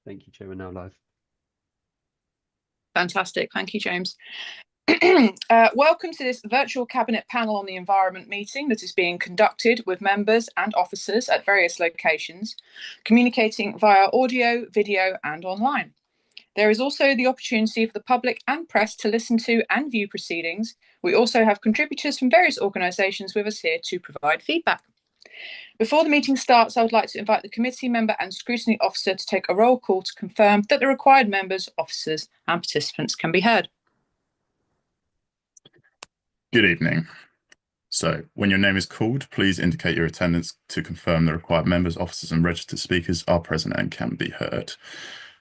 Thank you, Chair. We're now live. Fantastic. Thank you, James. Welcome to this virtual Cabinet panel on the environment meeting that is being conducted with members and officers at various locations, communicating via audio, video and online. There is also the opportunity for the public and press to listen to and view proceedings. We also have contributors from various organisations with us here to provide feedback. Before the meeting starts, I would like to invite the committee member and scrutiny officer to take a roll call to confirm that the required members, officers and participants can be heard. Good evening. So when your name is called, please indicate your attendance to confirm the required members, officers and registered speakers are present and can be heard.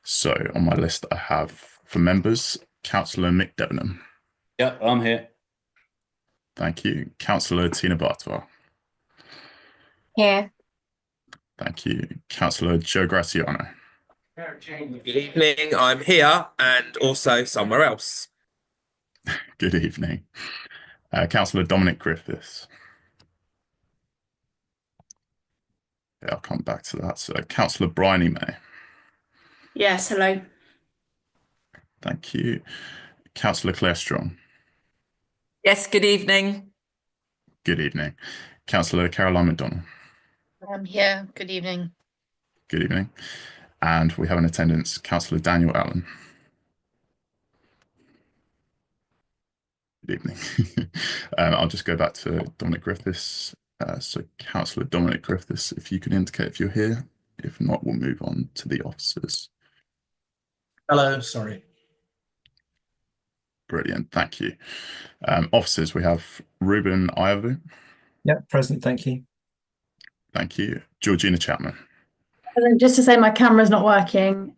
So on my list, I have for members, Councillor Mick Debenham. Yeah, I'm here. Thank you. Councillor Tina Bartois. Here. Thank you. Councillor Joe Graziano. Good evening. I'm here and also somewhere else. Good evening. Councillor Dominic Griffiths. Yeah, I'll come back to that. So Councillor Bryony May. Yes, hello. Thank you. Councillor Claire Strong. Yes, good evening. Good evening. Councillor Caroline McDonald. I'm here. Good evening. Good evening. And we have in attendance Councillor Daniel Allen. Good evening. I'll just go back to Dominic Griffiths. So Councillor Dominic Griffiths, if you can indicate if you're here. If not, we'll move on to the officers. Hello, sorry. Brilliant, thank you. Officers, we have Ruben Iovu. Yeah, present, thank you. Thank you. Georgina Chapman. And just to say my camera's not working,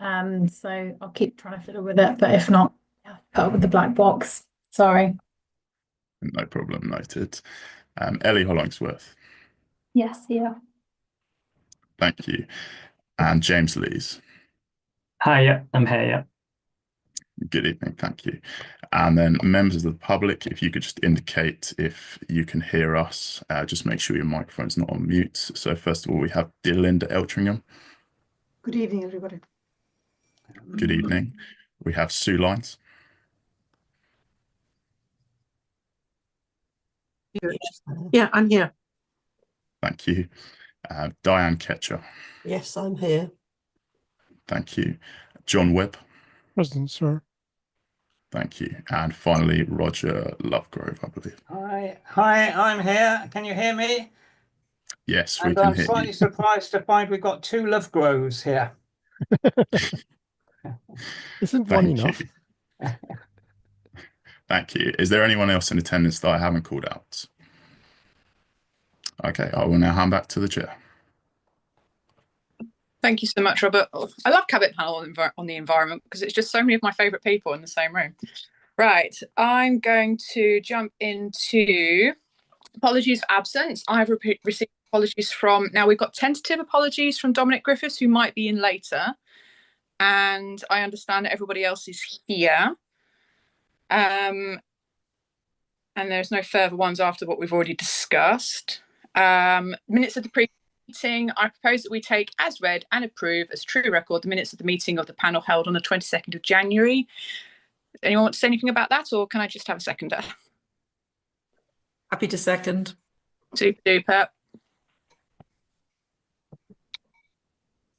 so I'll keep trying to fiddle with it, but if not, yeah, put up with the black box. Sorry. No problem, noted. Ellie Hollingsworth. Yes, yeah. Thank you. And James Lees. Hi, yeah, I'm here, yeah. Good evening, thank you. And then members of the public, if you could just indicate if you can hear us, just make sure your microphone's not on mute. So first of all, we have Delinda Eltringham. Good evening, everybody. Good evening. We have Sue Lines. Yeah, I'm here. Thank you. Diane Ketcher. Yes, I'm here. Thank you. John Webb. Present, sir. Thank you. And finally, Roger Lovegrove, I believe. Hi, I'm here. Can you hear me? Yes, we can hear you. I'm slightly surprised to find we've got two Lovegroves here. Isn't one enough? Thank you. Is there anyone else in attendance that I haven't called out? Okay, I will now hand back to the chair. Thank you so much, Robert. I love Cabinet panel on the environment because it's just so many of my favourite people in the same room. Right, I'm going to jump into apologies for absence. I've received apologies from, now we've got tentative apologies from Dominic Griffiths, who might be in later. And I understand that everybody else is here. And there's no further ones after what we've already discussed. Minutes of the meeting, I propose that we take as read and approve as true record the minutes of the meeting of the panel held on the 22nd of January. Anyone want to say anything about that, or can I just have a seconder? Happy to second. Super duper.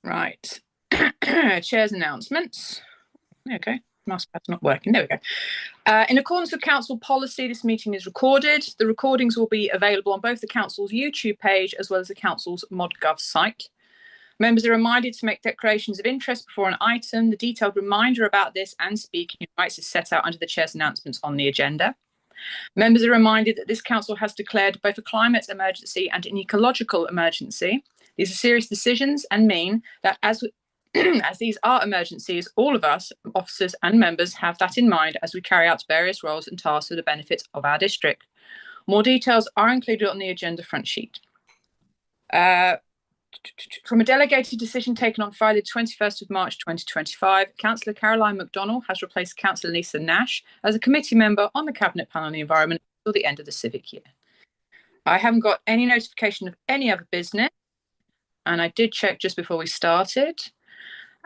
Right. Chair's announcements. Okay. Mouse pad's not working. There we go. In accordance with council policy, this meeting is recorded. The recordings will be available on both the council's YouTube page as well as the council's ModGov site. Members are reminded to make declarations of interest before an item. The detailed reminder about this and speaking rights is set out under the chair's announcements on the agenda. Members are reminded that this council has declared both a climate emergency and an ecological emergency. These are serious decisions and mean that as these are emergencies, all of us, officers and members, have that in mind as we carry out various roles and tasks for the benefit of our district. More details are included on the agenda front sheet. From a delegated decision taken on Friday, 21st of March 2025, Councillor Caroline McDonald has replaced Councillor Lisa Nash as a committee member on the Cabinet panel on the environment until the end of the civic year. I haven't got any notification of any other business, and I did check just before we started.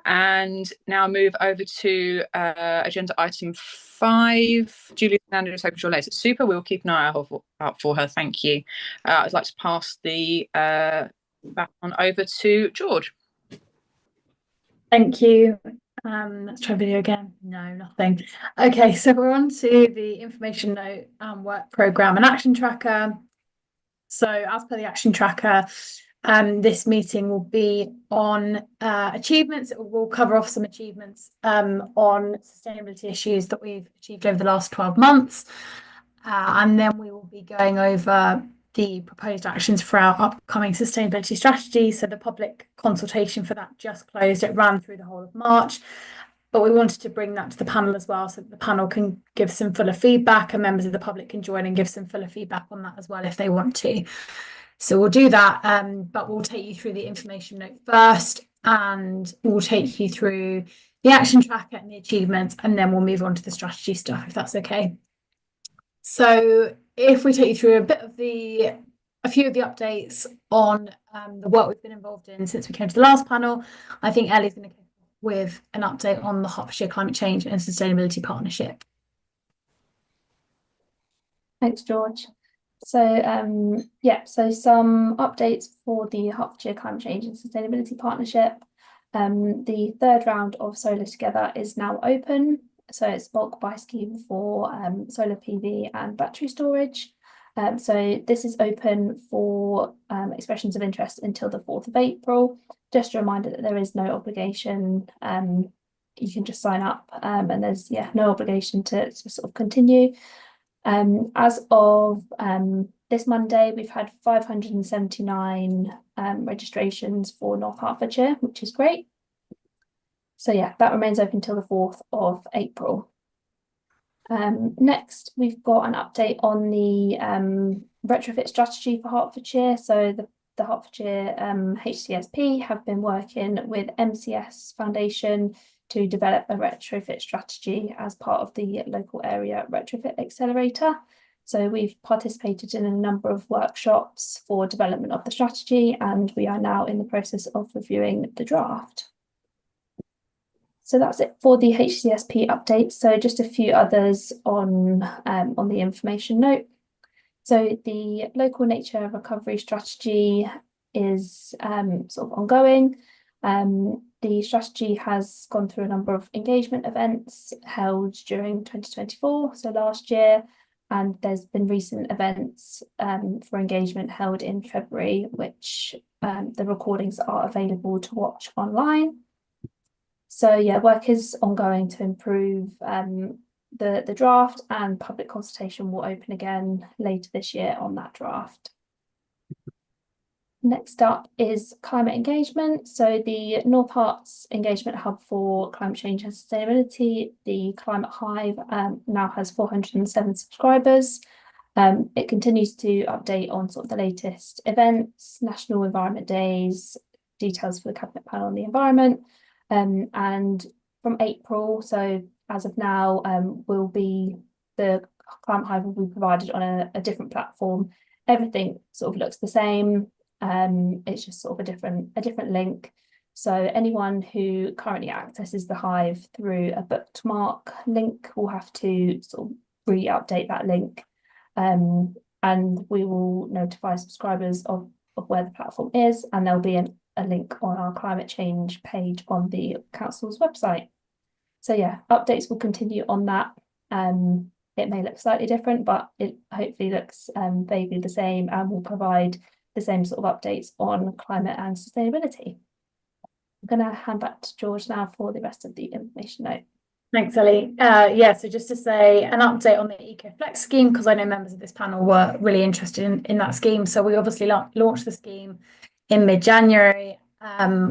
And now move over to agenda item 5. Julie Fernandez, hoping she'll later. Super. We'll keep an eye out for her. Thank you. I'd like to pass the baton over to George. Thank you. Let's try video again. No, nothing. Okay, so we're on to the information note work programme and action tracker. So as per the action tracker, this meeting will be on achievements. It will cover off some achievements on sustainability issues that we've achieved over the last 12 months. And then we will be going over the proposed actions for our upcoming sustainability strategy. So the public consultation for that just closed. It ran through the whole of March, but we wanted to bring that to the panel as well, so that the panel can give some fuller feedback and members of the public can join and give some fuller feedback on that as well if they want to. So we'll do that, but we'll take you through the information note first, and we'll take you through the action tracker and the achievements, and then we'll move on to the strategy stuff, if that's okay. So if we take you through a few of the updates on the work we've been involved in since we came to the last panel, I think Ellie's going to kick off with an update on the Hertfordshire Climate Change and Sustainability Partnership. Thanks, George. So so some updates for the Hertfordshire Climate Change and Sustainability Partnership. The third round of Solar Together is now open. So it's a bulk buy scheme for solar PV and battery storage. So this is open for expressions of interest until the 4th of April. Just a reminder that there is no obligation. You can just sign up and there's no obligation to sort of continue. As of this Monday, we've had 579 registrations for North Hertfordshire, which is great. So that remains open until the 4th of April. Next, we've got an update on the retrofit strategy for Hertfordshire. So the Hertfordshire HCSP have been working with MCS Foundation to develop a retrofit strategy as part of the local area retrofit accelerator. So we've participated in a number of workshops for development of the strategy, and we are now in the process of reviewing the draft. So that's it for the HCSP update. So just a few others on the information note. So the local nature recovery strategy is sort of ongoing. The strategy has gone through a number of engagement events held during 2024, so last year, and there's been recent events for engagement held in February, which the recordings are available to watch online. So work is ongoing to improve the draft, and public consultation will open again later this year on that draft. Next up is climate engagement. So the North Herts Engagement Hub for Climate Change and Sustainability, the Climate Hive, now has 407 subscribers. It continues to update on sort of the latest events, National Environment Days, details for the Cabinet Panel on the Environment. And from April, so as of now, the Climate Hive will be provided on a different platform. Everything sort of looks the same. It's just sort of a different link. So anyone who currently accesses the Hive through a bookmark link will have to sort of re-update that link. And we will notify subscribers of where the platform is, and there'll be a link on our climate change page on the council's website. So updates will continue on that. It may look slightly different, but it hopefully looks vaguely the same, and will provide the same sort of updates on climate and sustainability. I'm going to hand back to George now for the rest of the information note. Thanks, Ellie. So just to say an update on the EcoFlex scheme, because I know members of this panel were really interested in that scheme. So we obviously launched the scheme in mid-January,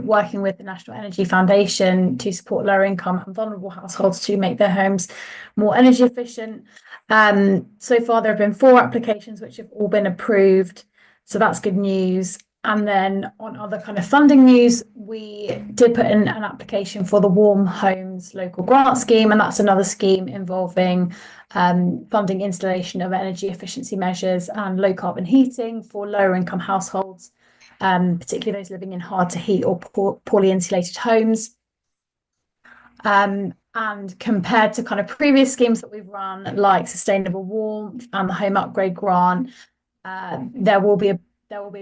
working with the National Energy Foundation to support lower income and vulnerable households to make their homes more energy efficient. So far, there have been 4 applications which have all been approved. So that's good news. And then on other kind of funding news, we did put in an application for the Warm Homes Local Grant Scheme, and that's another scheme involving funding installation of energy efficiency measures and low carbon heating for lower income households, particularly those living in hard to heat or poorly insulated homes. And compared to kind of previous schemes that we've run, like Sustainable Warmth and the Home Upgrade Grant, there will be a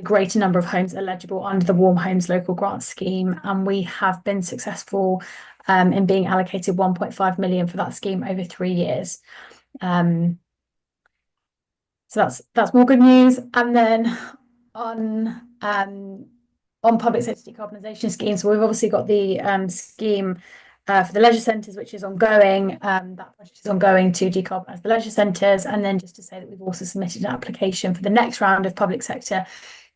greater number of homes eligible under the Warm Homes Local Grant Scheme, and we have been successful in being allocated 1.5 million for that scheme over 3 years. So that's more good news. And then on public sector decarbonisation schemes, so we've obviously got the scheme for the leisure centres, which is ongoing. That project is ongoing to decarbonise the leisure centres. And then just to say that we've also submitted an application for the next round of public sector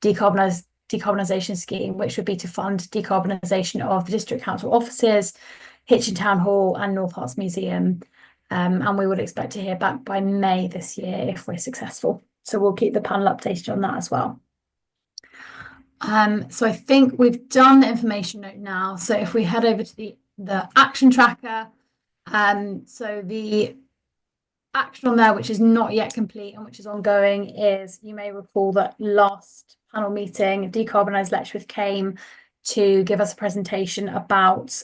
decarbonisation scheme, which would be to fund decarbonisation of the District Council offices, Hitchin Town Hall and North Herts Museum. And we would expect to hear back by May this year if we're successful. So we'll keep the panel updated on that as well. So I think we've done the information note now. So if we head over to the action tracker, so the action on there, which is not yet complete and which is ongoing, is, you may recall that last panel meeting, Decarbonise Letchworth came to give us a presentation about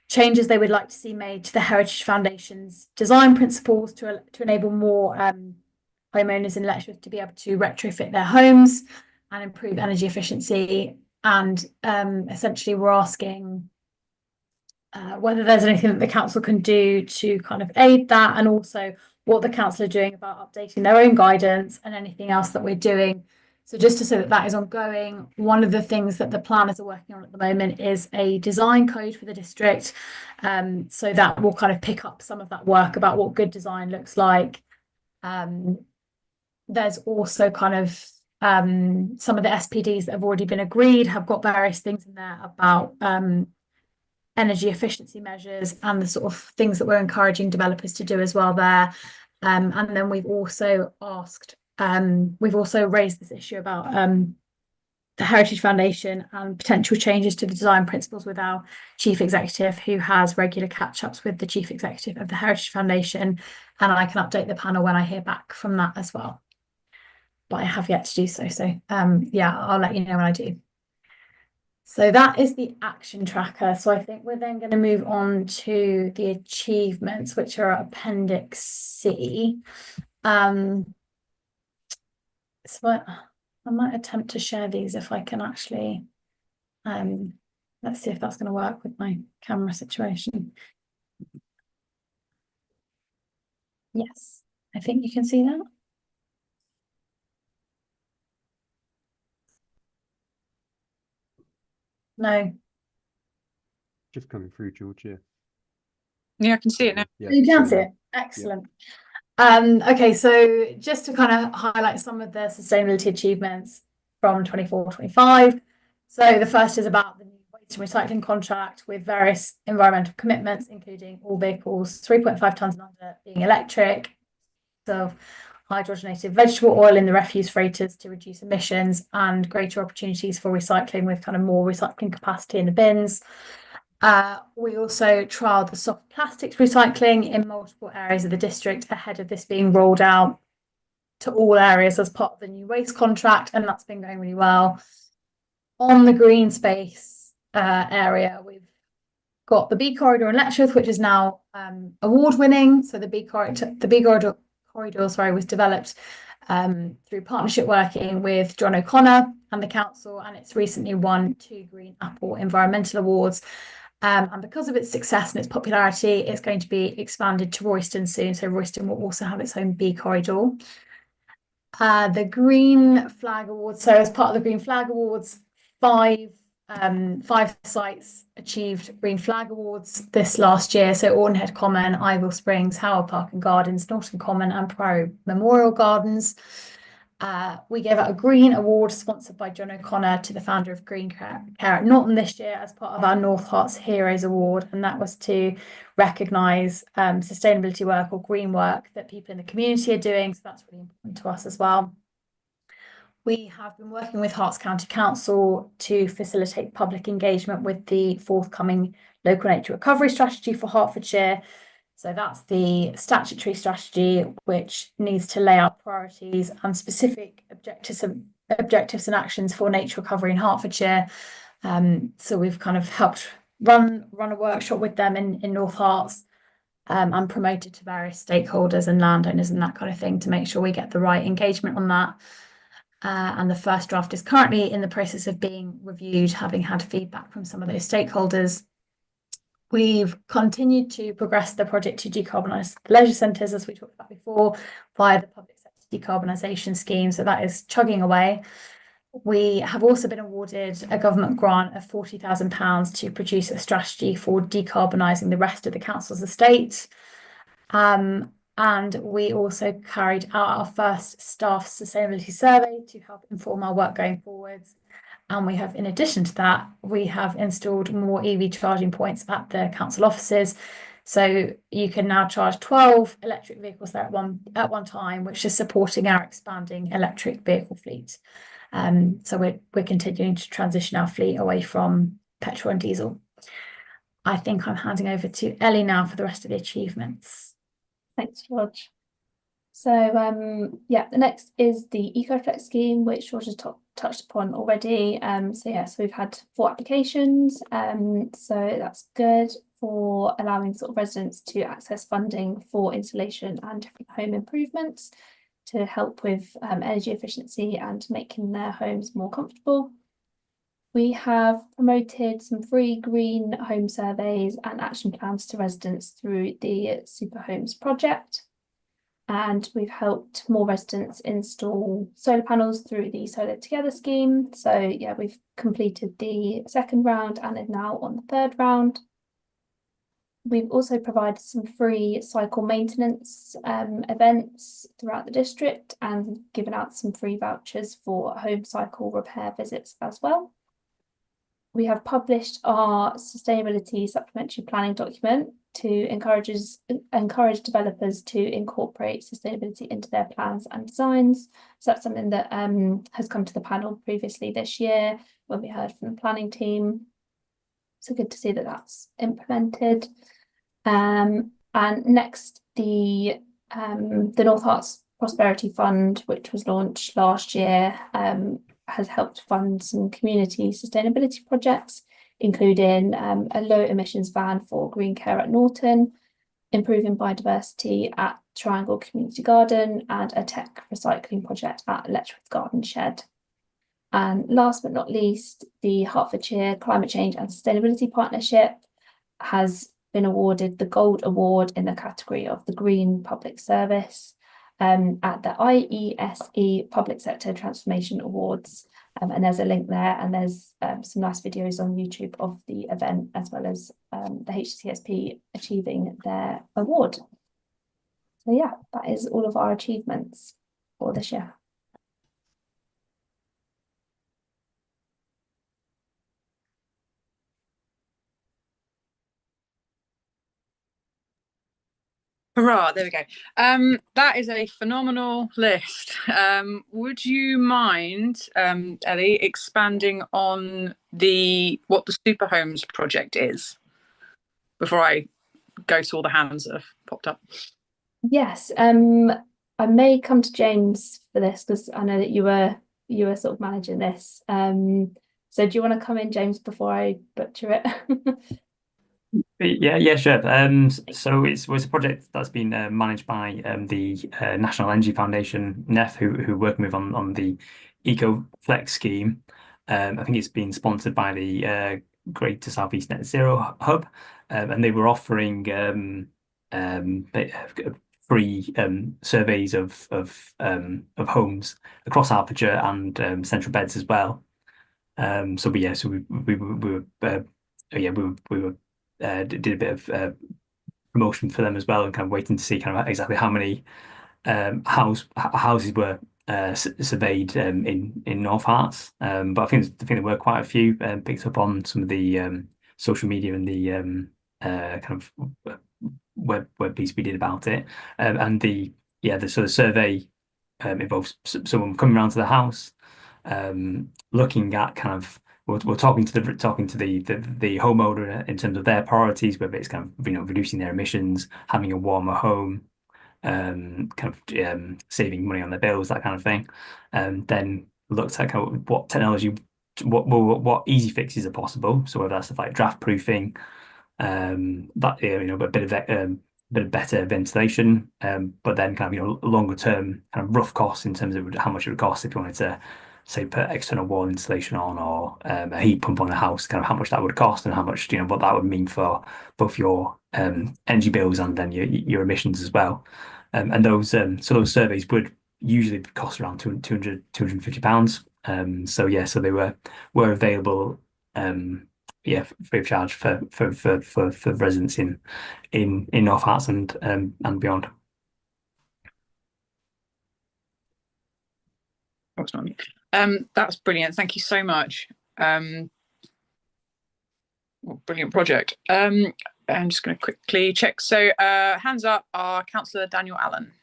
changes they would like to see made to the Heritage Foundation's design principles to enable more homeowners in Letchworth to be able to retrofit their homes and improve energy efficiency. And essentially we're asking whether there's anything that the council can do to kind of aid that, and also what the council are doing about updating their own guidance and anything else that we're doing. So just to say that is ongoing. One of the things that the planners are working on at the moment is a design code for the district. So that will kind of pick up some of that work about what good design looks like. There's also kind of some of the SPDs that have already been agreed have got various things in there about energy efficiency measures and the sort of things that we're encouraging developers to do as well there. And then we've also raised this issue about the Heritage Foundation and potential changes to the design principles with our chief executive, who has regular catch-ups with the chief executive of the Heritage Foundation, and I can update the panel when I hear back from that as well. But I have yet to do so. So yeah, I'll let you know when I do. So that is the action tracker. So I think we're then going to move on to the achievements, which are Appendix C. So I might attempt to share these if I can actually, let's see if that's going to work with my camera situation. Yes, I think you can see that. No. Just coming through, George, yeah. Yeah, I can see it now. Yeah, You can see it. Excellent. Yeah. Okay, so just to kind of highlight some of the sustainability achievements from 24-25. So the first is about the new waste and recycling contract with various environmental commitments, including all vehicles 3.5 tonnes and under being electric, of hydrogenated vegetable oil in the refuse freighters to reduce emissions, and greater opportunities for recycling with kind of more recycling capacity in the bins. We also trialled the soft plastics recycling in multiple areas of the district ahead of this being rolled out to all areas as part of the new waste contract, and that's been going really well. On the green space area, we've got the B Corridor in Letchworth, which is now award-winning. So the B Corridor was developed through partnership working with John O'Connor and the council, and it's recently won 2 Green Apple Environmental Awards. And because of its success and its popularity, it's going to be expanded to Royston soon. So Royston will also have its own B Corridor. The Green Flag Awards. So as part of the Green Flag Awards, 5 sites achieved Green Flag Awards this last year. So Ornhead Common, Ivell Springs, Howard Park and Gardens, Norton Common and Priory Memorial Gardens. We gave out a Green Award sponsored by John O'Connor to the founder of Green Care at Norton this year as part of our North Herts Heroes Award, and that was to recognise sustainability work or green work that people in the community are doing, so that's really important to us as well. We have been working with Herts County Council to facilitate public engagement with the forthcoming local nature recovery strategy for Hertfordshire. So that's the statutory strategy, which needs to lay out priorities and specific objectives and actions for nature recovery in Hertfordshire. So we've kind of helped run a workshop with them in North Herts, and promoted to various stakeholders and landowners and that kind of thing to make sure we get the right engagement on that. And the first draft is currently in the process of being reviewed, having had feedback from some of those stakeholders. We've continued to progress the project to decarbonise the leisure centres, as we talked about before, via the public sector decarbonisation scheme. So that is chugging away. We have also been awarded a government grant of £40,000 to produce a strategy for decarbonising the rest of the council's estate. And we also carried out our first staff sustainability survey to help inform our work going forwards. And we have, in addition to that, we have installed more EV charging points at the council offices. So you can now charge 12 electric vehicles there at one time, which is supporting our expanding electric vehicle fleet. So we're continuing to transition our fleet away from petrol and diesel. I think I'm handing over to Ellie now for the rest of the achievements. Thanks, George. So yeah, the next is the EcoFlex scheme, which George has touched upon already. So we've had 4 applications. So that's good for allowing sort of residents to access funding for installation and different home improvements to help with energy efficiency and making their homes more comfortable. We have promoted some free green home surveys and action plans to residents through the Super Homes project. And we've helped more residents install solar panels through the Solar Together scheme. So yeah, we've completed the 2nd round and are now on the 3rd round. We've also provided some free cycle maintenance events throughout the district and given out some free vouchers for home cycle repair visits as well. We have published our sustainability supplementary planning document to encourage developers to incorporate sustainability into their plans and designs. So that's something that has come to the panel previously this year when we heard from the planning team. So good to see that that's implemented. And next, the North Herts Prosperity Fund, which was launched last year, has helped fund some community sustainability projects, including a low emissions van for green care at Norton, improving biodiversity at Triangle Community Garden, and a tech recycling project at Letchworth Garden Shed. And last but not least, the Hertfordshire Climate Change and Sustainability Partnership has been awarded the Gold Award in the category of the Green Public Service at the IESE Public Sector Transformation Awards. And there's a link there, and there's some nice videos on YouTube of the event, as well as the HCSP achieving their award. So yeah, that is all of our achievements for this year. Hurrah, there we go. That is a phenomenal list. Would you mind, Ellie, expanding on what the Super Homes project is before I go to all the hands that have popped up? Yes, I may come to James for this because I know that you were sort of managing this. So do you want to come in, James, before I butcher it? Yeah, sure. So it's a project that's been managed by the National Energy Foundation, NEF, who are working with on the EcoFlex scheme. I think it's been sponsored by the Greater South East Net Zero Hub, and they were offering free surveys of homes across Hertfordshire and Central Beds as well. So we were did a bit of promotion for them as well, and kind of waiting to see kind of exactly how many houses were surveyed in North Herts. But I think there were quite a few picked up on some of the social media and the kind of web piece we did about it. And the sort of survey involves someone coming around to the house, looking at kind of. We're talking to the homeowner in terms of their priorities, whether it's kind of reducing their emissions, having a warmer home, kind of saving money on their bills, that kind of thing. Then looked at kind of what technology what easy fixes are possible. So whether that's stuff like draft proofing, but a bit of better ventilation, but then kind of longer term kind of rough costs in terms of how much it would cost if you wanted to say put external wall insulation on, or a heat pump on a house, kind of how much that would cost and how much what that would mean for both your energy bills and then your emissions as well. And those those surveys would usually cost around £250. So they were available free of charge for residents in North Herts and beyond. That's brilliant. Thank you so much. Brilliant project. I'm just going to quickly check. So hands up are Councillor Daniel Allen.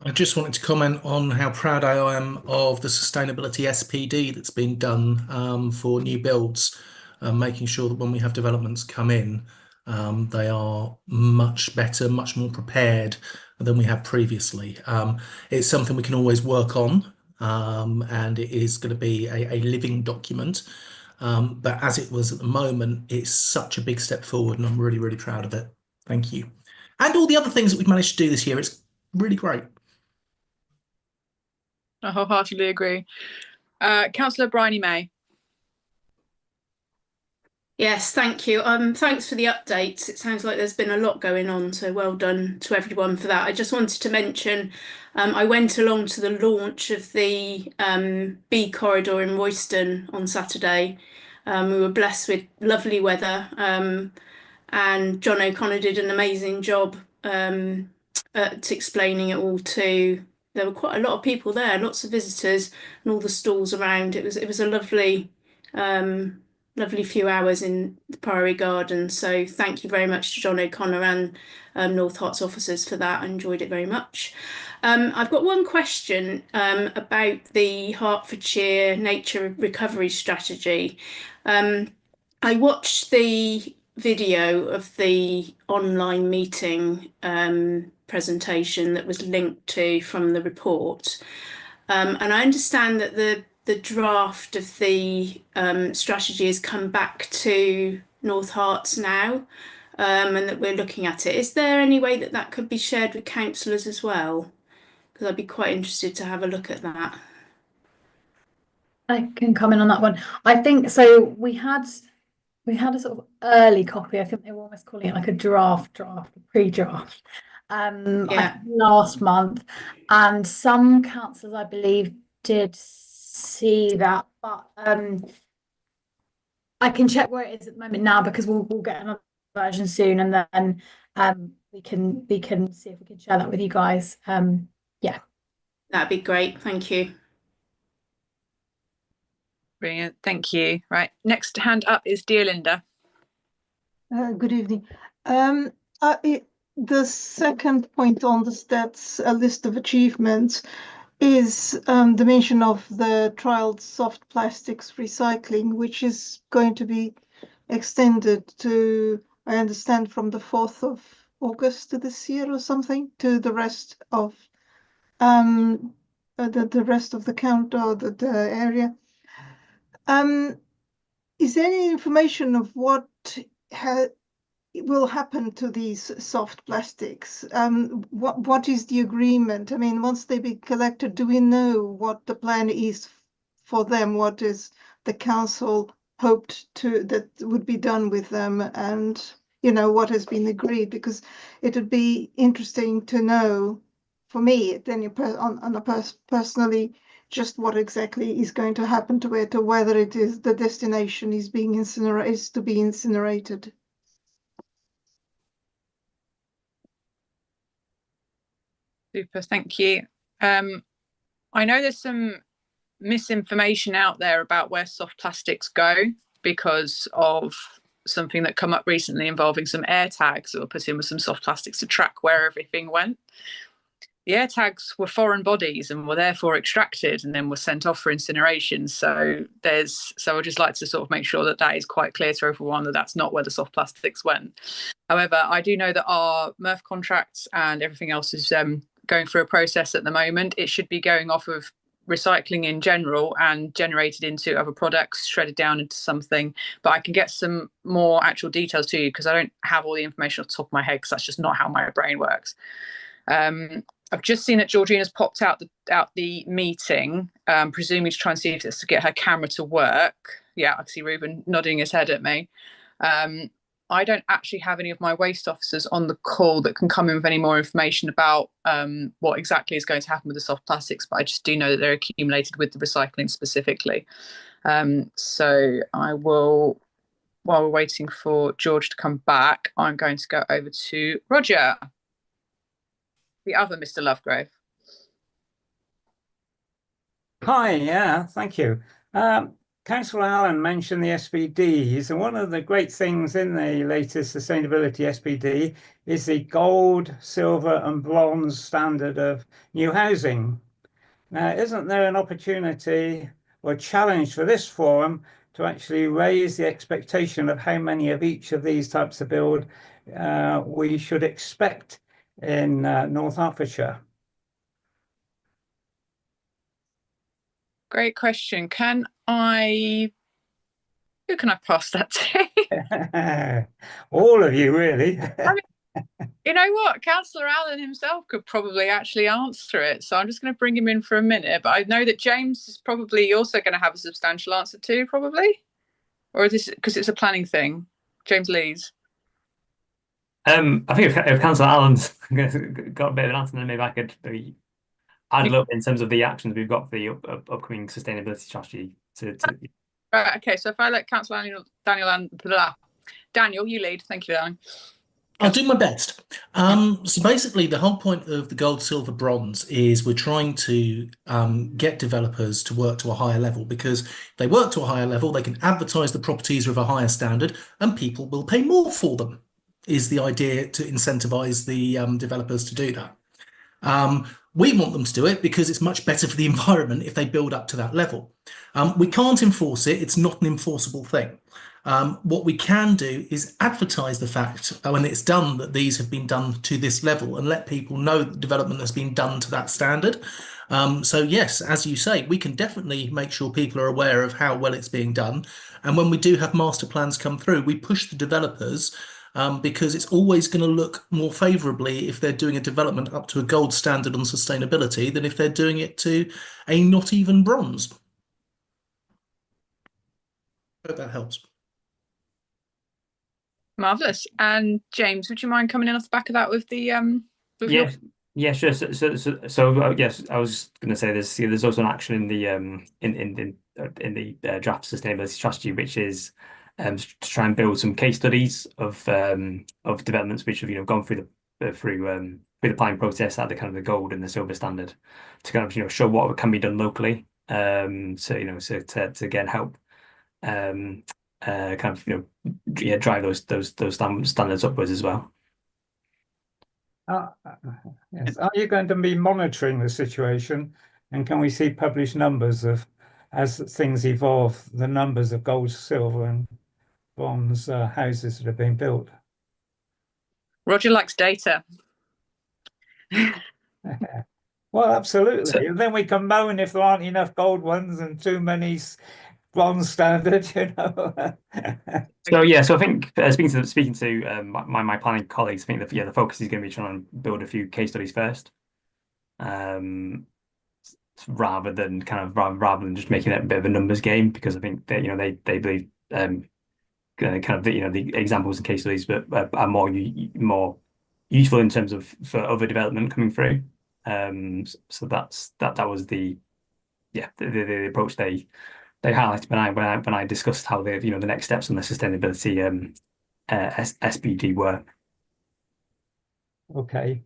I just wanted to comment on how proud I am of the sustainability SPD that's been done for new builds, making sure that when we have developments come in, they are much better, much more prepared than we had previously. It's something we can always work on, and it is going to be a living document. But as it was at the moment, it's such a big step forward, and I'm really, really proud of it. Thank you. And all the other things that we've managed to do this year, it's really great. I wholeheartedly agree. Councillor Bryony May. Yes, thank you. Thanks for the updates. It sounds like there's been a lot going on, so well done to everyone for that. I just wanted to mention, I went along to the launch of the B corridor in Royston on Saturday. We were blessed with lovely weather, and John O'Connor did an amazing job at explaining it all too. There were quite a lot of people there, lots of visitors, and all the stalls around. It was a lovely few hours in the Priory Garden. So thank you very much to John O'Connor and North Herts officers for that. I enjoyed it very much. I've got one question about the Hertfordshire Nature Recovery Strategy. I watched the video of the online meeting presentation that was linked to from the report, and I understand that the draft of the strategy has come back to North Herts now, and that we're looking at it. Is there any way that could be shared with councillors as well? Because I'd be quite interested to have a look at that. I can comment on that one. I think so. We had a sort of early copy. I think they were almost calling it like a draft, pre-draft. Last month, and some councillors, I believe, did see that, but I can check where it is at the moment now, because we'll get another version soon, and then we can see if we can share that with you guys. Yeah, that'd be great. Thank you. Brilliant. Thank you. Right, next hand up is Dear Linda. Good evening. The second point on the stats list of achievements is the mention of the trialed soft plastics recycling, which is going to be extended to, I understand, from the 4th of August to this year or something, to the rest of the rest of the county or the area. Is there any information of what will happen to these soft plastics? What is the agreement? I mean, once they be collected, do we know what the plan is for them? What is the council hoped that would be done with them, and what has been agreed? Because it would be interesting to know, for me, then personally, just what exactly is going to happen to it, or whether it is the destination is to be incinerated. Super, thank you. I know there's some misinformation out there about where soft plastics go because of something that come up recently involving some air tags that were put in with some soft plastics to track where everything went. The air tags were foreign bodies and were therefore extracted and then were sent off for incineration. So I'd just like to sort of make sure that is quite clear to everyone, that that's not where the soft plastics went. However, I do know that our MRF contracts and everything else is going through a process at the moment. It should be going off of recycling in general and generated into other products, shredded down into something. But I can get some more actual details to you because I don't have all the information off the top of my head because that's just not how my brain works. I've just seen that Georgina's popped out the meeting, presumably to try and see if it's to get her camera to work. Yeah, I see Ruben nodding his head at me. I don't actually have any of my waste officers on the call that can come in with any more information about what exactly is going to happen with the soft plastics, but I just do know that they're accumulated with the recycling specifically. So I will, while we're waiting for George to come back, I'm going to go over to Roger, the other Mr. Lovegrove. Hi, yeah, thank you. Councillor Allen mentioned the SPDs, and one of the great things in the latest sustainability SPD is the gold, silver and bronze standard of new housing. Now, isn't there an opportunity or challenge for this forum to actually raise the expectation of how many of each of these types of build we should expect in North Hertfordshire? Great question. Who can I pass that to? All of you, really. You know what? Councillor Allen himself could probably actually answer it. So I'm just going to bring him in for a minute. But I know that James is probably also going to have a substantial answer too, probably. Or is this because it's a planning thing? James Lees. I think if Councillor Allen's got a bit of an answer, then maybe I could maybe add a little in terms of the actions we've got for the upcoming sustainability strategy. Right. Okay. So if I let Councillor Daniel, you lead. Thank you, Daniel. I'll do my best. So basically, the whole point of the gold, silver, bronze is we're trying to get developers to work to a higher level, because if they work to a higher level, they can advertise the properties of a higher standard and people will pay more for them, is the idea, to incentivize the developers to do that. We want them to do it because it's much better for the environment if they build up to that level. We can't enforce it. It's not an enforceable thing. What we can do is advertise the fact when it's done that these have been done to this level and let people know that development has been done to that standard. So yes, as you say, we can definitely make sure people are aware of how well it's being done. And when we do have master plans come through, we push the developers because it's always going to look more favourably if they're doing a development up to a gold standard on sustainability than if they're doing it to a not even bronze. Hope that helps. Marvellous. And James, would you mind coming in off the back of that with the Yeah, sure. So yes, I was going to say there's also an action in the draft sustainability strategy, which is to try and build some case studies of developments which have gone through the planning process at the kind of the gold and the silver standard, to kind of show what can be done locally. So to again help kind of drive those standards upwards as well. Yes. Are you going to be monitoring the situation, and can we see published numbers of, as things evolve, the numbers of gold, silver and bronze houses that are being built? Roger likes data. Well, absolutely. And then we can moan if there aren't enough gold ones and too many bronze standard, So yeah, so I think speaking to my planning colleagues, I think the focus is going to be trying to build a few case studies first, rather than just making it a bit of a numbers game, because I think that they believe the examples and case studies are more useful in terms of for other development coming through. So that was the approach they highlighted when I discussed how the next steps on the sustainability SPD were. Okay.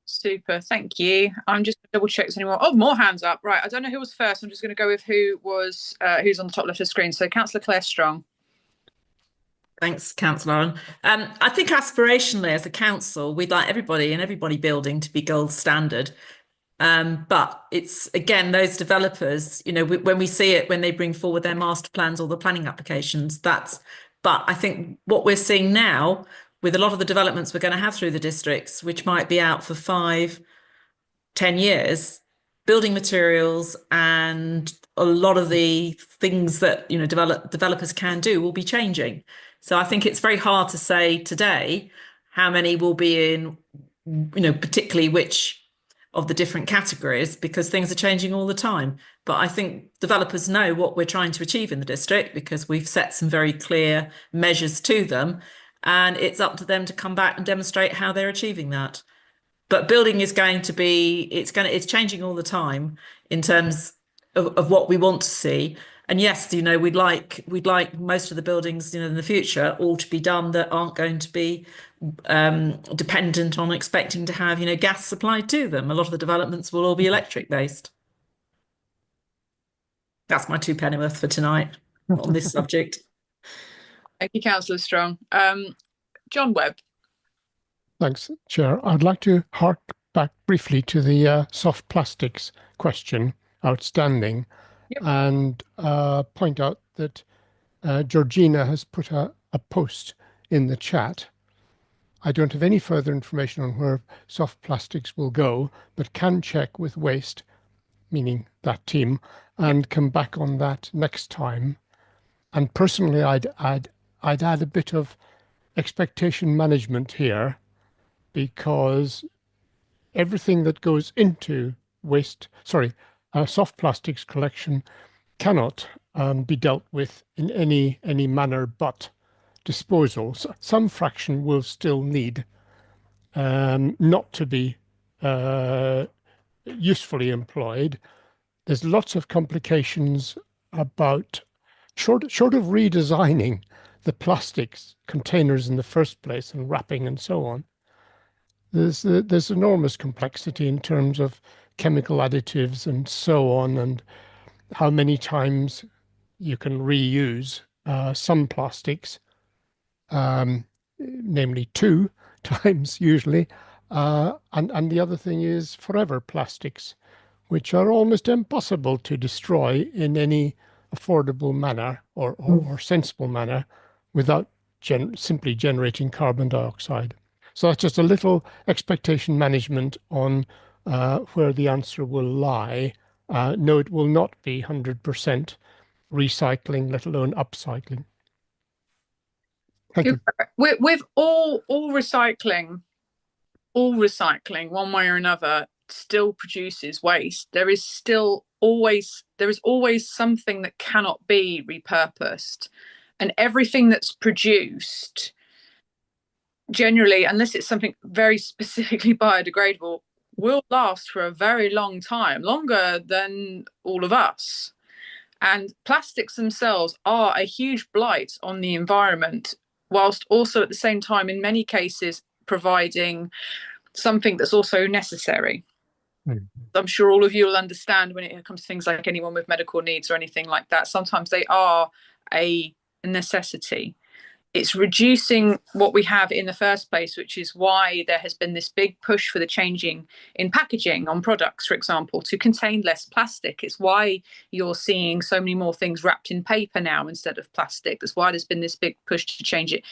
Super, thank you. I'm just going to double check there's any more. Oh, more hands up. Right, I don't know who was first. I'm just going to go with who's on the top left of the screen. So Councillor Claire Strong. Thanks, Councillor Allen. I think aspirationally as a council, we'd like everybody building to be gold standard. But it's, again, those developers, when we see it, when they bring forward their master plans or the planning applications, but I think what we're seeing now with a lot of the developments we're going to have through the districts, which might be out for 5 10 years, building materials and a lot of the things that, you know, developers can do will be changing. So I think it's very hard to say today how many will be in, you know, particularly which of the different categories, because things are changing all the time. But I think developers know what we're trying to achieve in the district because we've set some very clear measures to them, and it's up to them to come back and demonstrate how they're achieving that. But building is going to be, it's changing all the time in terms of what we want to see. And yes, you know, we'd like most of the buildings, you know, in the future all to be done that aren't going to be dependent on expecting to have, you know, gas supplied to them. A lot of the developments will all be electric based. That's my 2 pennyworth for tonight on this subject. Thank you, Councillor Strong. John Webb. Thanks, Chair. I'd like to hark back briefly to the soft plastics question outstanding. Yep. And point out that Georgina has put a post in the chat. I don't have any further information on where soft plastics will go, but can check with waste, meaning that team, and come back on that next time. And personally, I'd add a bit of expectation management here, because everything that goes into soft plastics collection cannot be dealt with in any manner but disposal. So some fraction will still need not to be usefully employed. There's lots of complications about short of redesigning the plastics containers in the first place and wrapping and so on. There's enormous complexity in terms of chemical additives and so on, and how many times you can reuse some plastics, namely 2 times usually, and the other thing is forever plastics, which are almost impossible to destroy in any affordable manner or sensible manner without simply generating carbon dioxide. So that's just a little expectation management on where the answer will lie. No, it will not be 100% recycling, let alone upcycling. Thank you. With all recycling, one way or another still produces waste. There is always something that cannot be repurposed, and everything that's produced, generally, unless it's something very specifically biodegradable, will last for a very long time, longer than all of us. And plastics themselves are a huge blight on the environment, whilst also at the same time, in many cases, providing something that's also necessary. I'm sure all of you will understand when it comes to things like anyone with medical needs or anything like that, sometimes they are a necessity. It's reducing what we have in the first place, which is why there has been this big push for the changing in packaging on products, for example, to contain less plastic. It's why you're seeing so many more things wrapped in paper now instead of plastic. That's why there's been this big push to change it,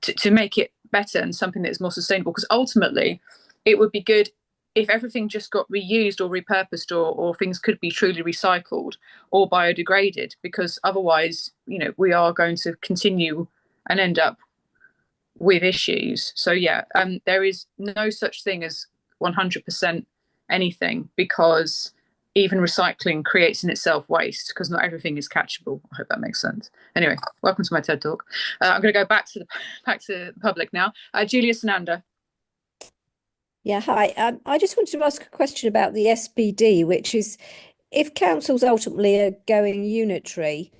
to make it better and something that is more sustainable. Because ultimately, it would be good if everything just got reused or repurposed, or things could be truly recycled or biodegraded, because otherwise, you know, we are going to continue and end up with issues. So yeah, there is no such thing as 100% anything, because even recycling creates in itself waste, because not everything is catchable. I hope that makes sense. Anyway, welcome to my TED talk. I'm going to go back to the public now. Julia Sananda. Yeah, hi. I just wanted to ask a question about the SPD, which is, if councils ultimately are going unitary,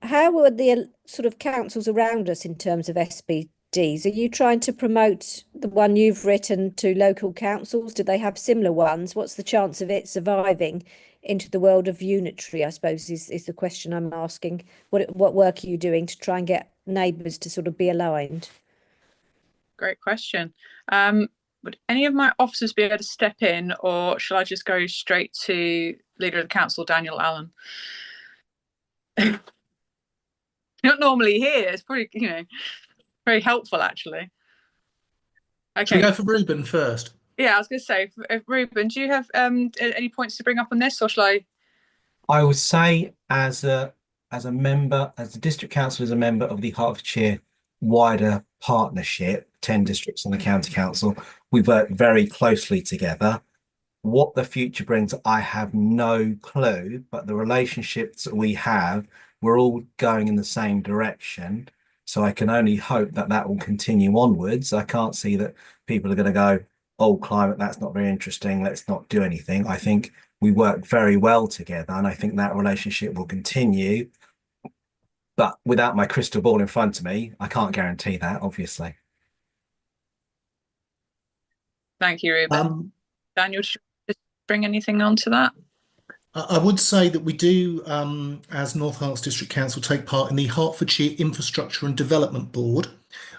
how are the sort of councils around us in terms of SPDs? Are you trying to promote the one you've written to local councils? Do they have similar ones? What's the chance of it surviving into the world of unitary, I suppose, is the question I'm asking. What work are you doing to try and get neighbours to sort of be aligned? Great question. Would any of my officers be able to step in, or shall I just go straight to Leader of the Council, Daniel Allen? Not normally here. It's probably, you know, very helpful actually. Okay. Should we go for Ruben first? Yeah, I was going to say, Ruben, do you have any points to bring up on this, or shall I? I would say as a member, as the district council is a member of the Hertfordshire wider partnership, 10 districts and the county council, we work very closely together. What the future brings, I have no clue, but the relationships that we have, we're all going in the same direction. So I can only hope that that will continue onwards. I can't see that people are going to go, oh, climate, that's not very interesting, let's not do anything. I think we work very well together, and I think that relationship will continue. But without my crystal ball in front of me, I can't guarantee that, obviously. Thank you, Ruben. Daniel, should you just bring anything on to that? I would say that we do, as North Herts District Council, take part in the Hertfordshire Infrastructure and Development Board,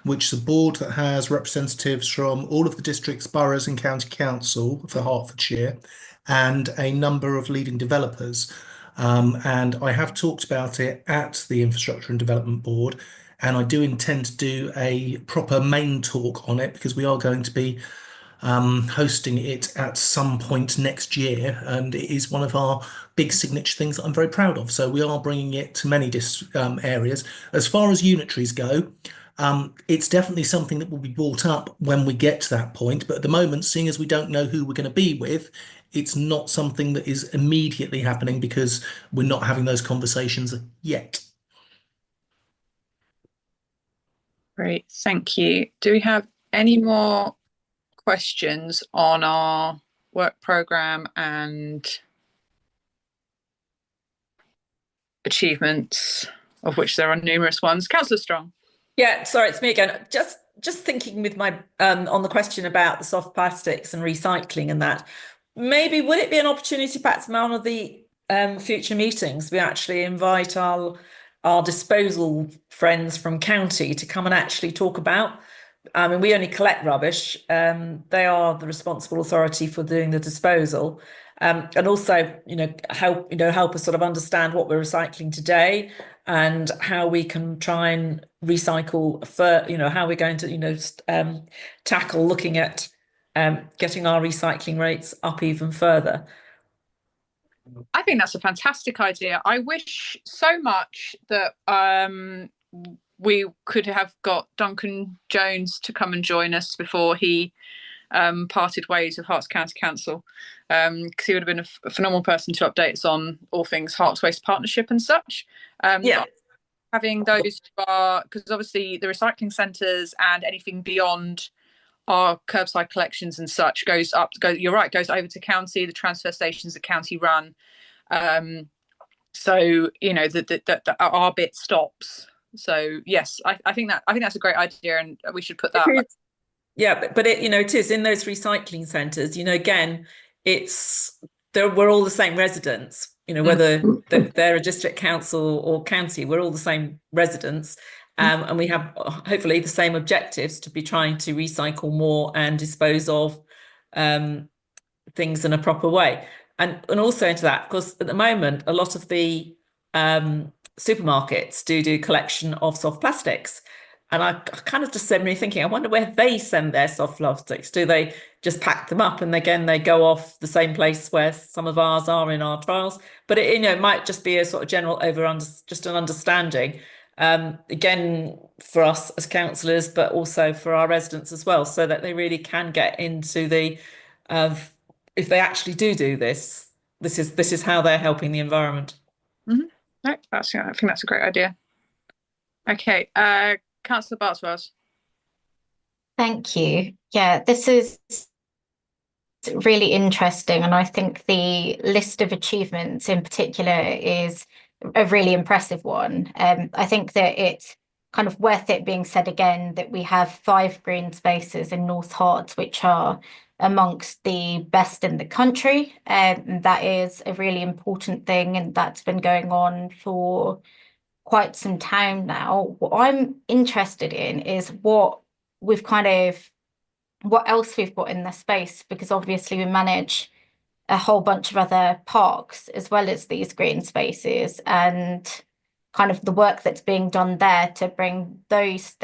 which is a board that has representatives from all of the districts, boroughs and county council for Hertfordshire, and a number of leading developers. And I have talked about it at the Infrastructure and Development Board, and I do intend to do a proper main talk on it, because we are going to be hosting it at some point next year, and it is one of our big signature things that I'm very proud of. So we are bringing it to many areas. As far as unitaries go, it's definitely something that will be brought up when we get to that point. But at the moment, seeing as we don't know who we're going to be with, it's not something that is immediately happening, because we're not having those conversations yet. Great, thank you. Do we have any more questions on our work programme and achievements, of which there are numerous ones? Councillor Strong. Yeah, sorry, it's me again. Just thinking with my on the question about the soft plastics and recycling and that, maybe would it be an opportunity perhaps in one of the future meetings we actually invite our disposal friends from county to come and actually talk about. I mean, we only collect rubbish. They are the responsible authority for doing the disposal, and also, help us sort of understand what we're recycling today and how we can try and recycle for, how we're going to, tackle looking at getting our recycling rates up even further. I think that's a fantastic idea. I wish so much that we could have got Duncan Jones to come and join us before he parted ways with Herts County Council, because he would have been a phenomenal person to update us on all things Herts Waste Partnership and such. Yeah. Having those who are, because obviously the recycling centres and anything beyond our curbside collections and such goes you're right, goes over to county, the transfer stations that county run. So that our bit stops. So yes, I think that's a great idea, and we should put that. Yeah, but it is in those recycling centres. Again, we're all the same residents. Whether they're a district council or county, we're all the same residents, and we have hopefully the same objectives to be trying to recycle more and dispose of things in a proper way. And also into that, because at the moment, a lot of the supermarkets do collection of soft plastics. And I kind of just sent me thinking, I wonder where they send their soft plastics. Do they just pack them up and again they go off the same place where some of ours are in our trials? But it might just be a sort of general just an understanding, again for us as councillors, but also for our residents as well, so that they really can get into the if they actually do this is how they're helping the environment. Mm-hmm. No, I think that's a great idea. Okay, Councillor Bartswells. Thank you. Yeah, this is really interesting, and I think the list of achievements in particular is a really impressive one. I think that it's kind of worth it being said again that we have 5 green spaces in North Herts, which are amongst the best in the country. That is a really important thing, and that's been going on for quite some time now. What I'm interested in is what else we've got in the space, because obviously we manage a whole bunch of other parks as well as these green spaces, and kind of the work that's being done there to bring those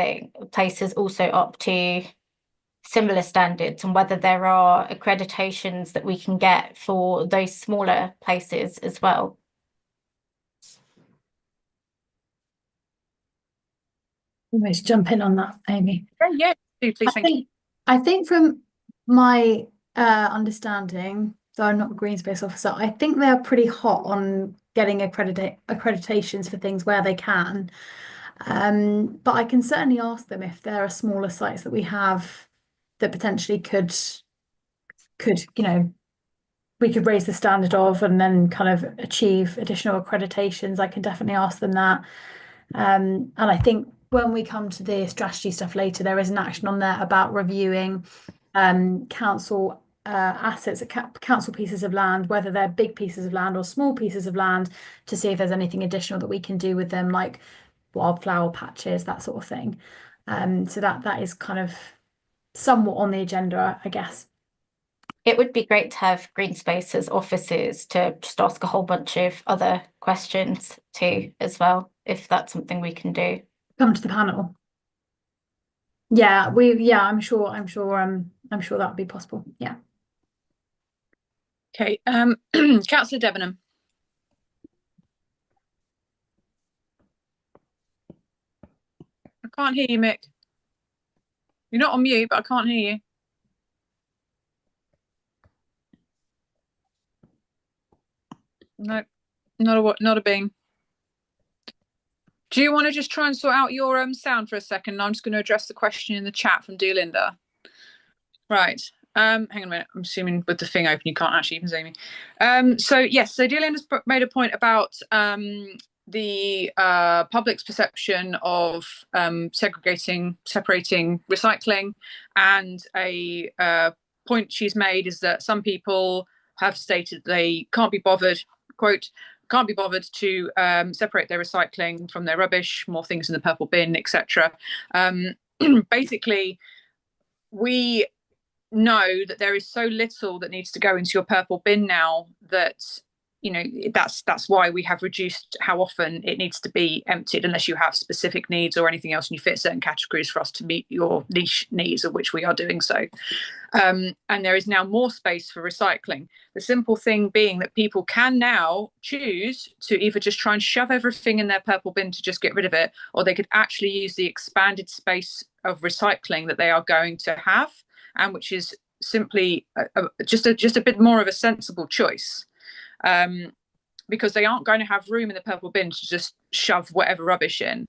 places also up to similar standards, and whether there are accreditations that we can get for those smaller places as well. Almost jump in on that, Amy. Yeah, please. I think from my understanding, though I'm not a green space officer, I think they're pretty hot on getting accreditations for things where they can. But I can certainly ask them if there are smaller sites that we have that potentially could, we could raise the standard of and then kind of achieve additional accreditations. I can definitely ask them that. And I think when we come to the strategy stuff later, there is an action on there about reviewing council assets, council pieces of land, whether they're big pieces of land or small pieces of land, to see if there's anything additional that we can do with them, like wildflower patches, that sort of thing. So that is kind of somewhat on the agenda, I guess. It would be great to have green spaces officers to just ask a whole bunch of other questions too, as well, if that's something we can do. Come to the panel. Yeah, I'm sure that would be possible. Yeah. Okay, Councillor Debenham. I can't hear you, Mick. You're not on mute, but I can't hear you. No, not a bing. Do you want to just try and sort out your sound for a second? I'm just going to address the question in the chat from Deolinda. Right. Hang on a minute. I'm assuming with the thing open, you can't actually even see me. So yes, so Deolinda's made a point about the public's perception of separating recycling, and a point she's made is that some people have stated they can't be bothered, quote, can't be bothered to separate their recycling from their rubbish, more things in the purple bin, etc. Basically, we know that there is so little that needs to go into your purple bin now that, you know, that's why we have reduced how often it needs to be emptied, unless you have specific needs or anything else and you fit certain categories for us to meet your niche needs, of which we are doing so. And there is now more space for recycling. The simple thing being that people can now choose to either just try and shove everything in their purple bin to just get rid of it, or they could actually use the expanded space of recycling that they are going to have, and which is simply just a bit more of a sensible choice. Because they aren't going to have room in the purple bin to just shove whatever rubbish in.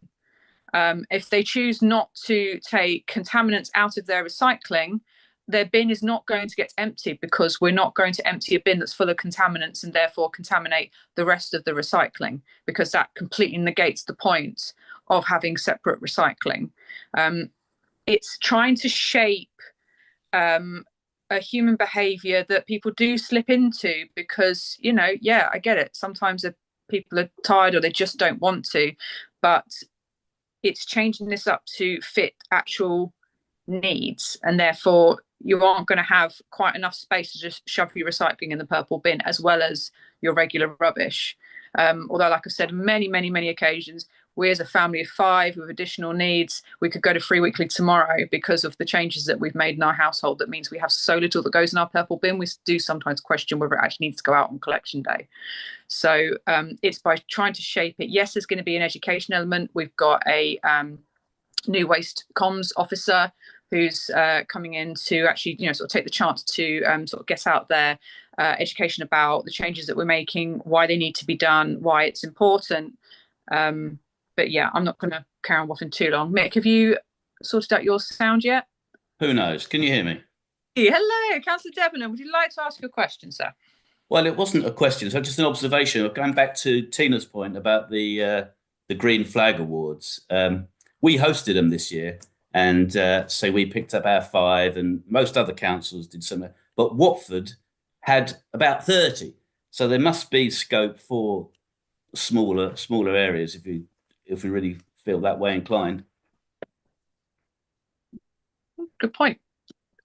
If they choose not to take contaminants out of their recycling, their bin is not going to get emptied, because we're not going to empty a bin that's full of contaminants and therefore contaminate the rest of the recycling, because that completely negates the point of having separate recycling. It's trying to shape a human behavior that people do slip into, because, you know, yeah, I get it. Sometimes people are tired or they just don't want to, but it's changing this up to fit actual needs, and therefore you aren't going to have quite enough space to just shove your recycling in the purple bin as well as your regular rubbish. Although, like I said, many occasions, we as a family of 5 with additional needs, we could go to Free Weekly tomorrow because of the changes that we've made in our household. That means we have so little that goes in our purple bin, we do sometimes question whether it actually needs to go out on collection day. So it's by trying to shape it. Yes, there's going to be an education element. We've got a new waste comms officer who's coming in to actually, you know, sort of take the chance to sort of get out there education about the changes that we're making, why they need to be done, why it's important. But yeah, I'm not going to carry on waffling too long. Mick, have you sorted out your sound yet? Who knows? Can you hear me? Hello, Councillor Debenham. Would you like to ask your question, sir? Well, it wasn't a question, so just an observation. Going back to Tina's point about the Green Flag Awards, we hosted them this year, and so we picked up our 5, and most other councils did some. But Watford had about 30, so there must be scope for smaller areas if we really feel that way inclined. Good point.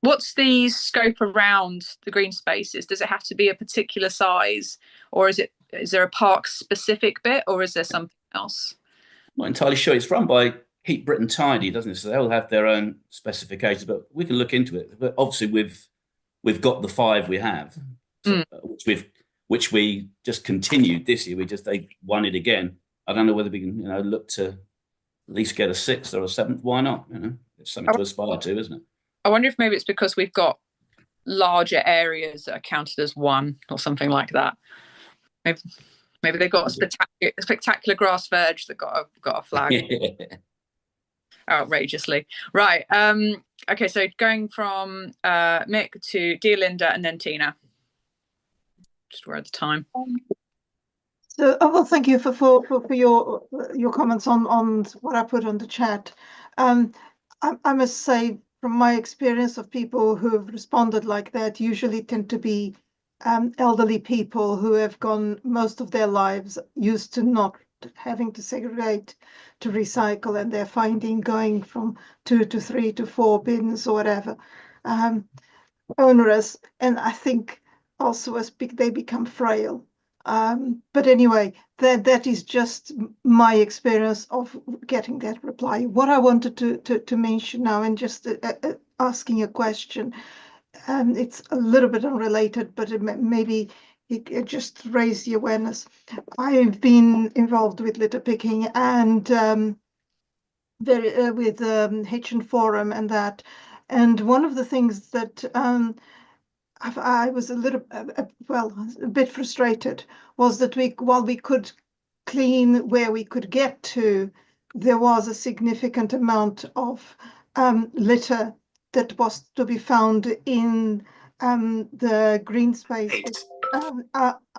What's the scope around the green spaces? Does it have to be a particular size, or is there a park specific bit, or is there something else? Not entirely sure. It's run by Keep Britain Tidy, doesn't it? So they'll have their own specifications, but we can look into it. But obviously, we've got the 5 we have, so, which we just continued this year. They won it again. I don't know whether we can, look to at least get a 6th or a 7th. Why not? It's something to aspire to, isn't it? I wonder if maybe it's because we've got larger areas that are counted as 1 or something like that. Maybe they've got a spectacular grass verge that got a flag. Outrageously. Right. Okay, so going from Mick to dear Linda and then Tina. Just we're at the time. So, well, thank you for your comments on what I put on the chat. I must say, from my experience of people who have responded like that, usually tend to be elderly people who have gone most of their lives used to not having to segregate to recycle, and they're finding going from 2 to 3 to 4 bins or whatever onerous, and I think also as they become frail. But anyway, that is just my experience of getting that reply. What I wanted to mention now, and just asking a question, it's a little bit unrelated, but maybe it just raised the awareness. I've been involved with litter picking and with H&N Forum and that. And one of the things that I was a bit frustrated was that while we could clean where we could get to, there was a significant amount of litter that was to be found in the green space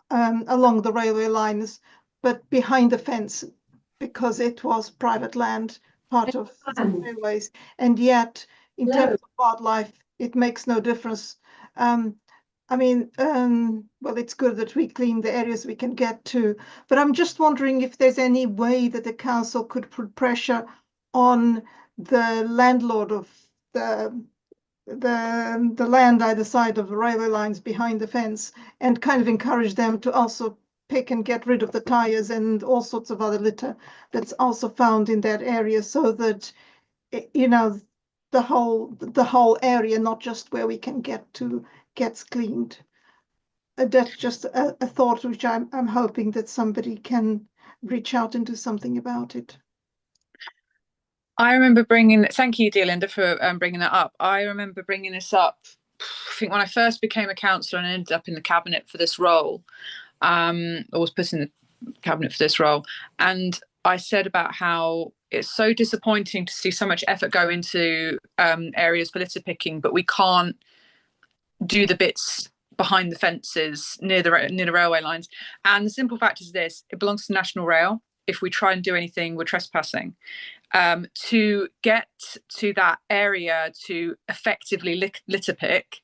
along the railway lines, but behind the fence, because it was private land, part of the railways. And yet, in terms of wildlife, it makes no difference. I mean, well, it's good that we clean the areas we can get to, but I'm just wondering if there's any way that the council could put pressure on the landlord of the land either side of the railway lines behind the fence, and kind of encourage them to also pick and get rid of the tires and all sorts of other litter that's also found in that area, so that the whole area, not just where we can get to, gets cleaned. That's just a thought which I'm hoping that somebody can reach out and do something about it. I remember thank you, dear Linda, for bringing that up. I remember bringing this up, I think when I first became a councillor and ended up in the cabinet for this role, or was put in the cabinet for this role. And I said about how it's so disappointing to see so much effort go into areas for litter picking, but we can't do the bits behind the fences near the railway lines. And the simple fact is this: it belongs to National Rail. If we try and do anything, we're trespassing. To get to that area to effectively litter pick,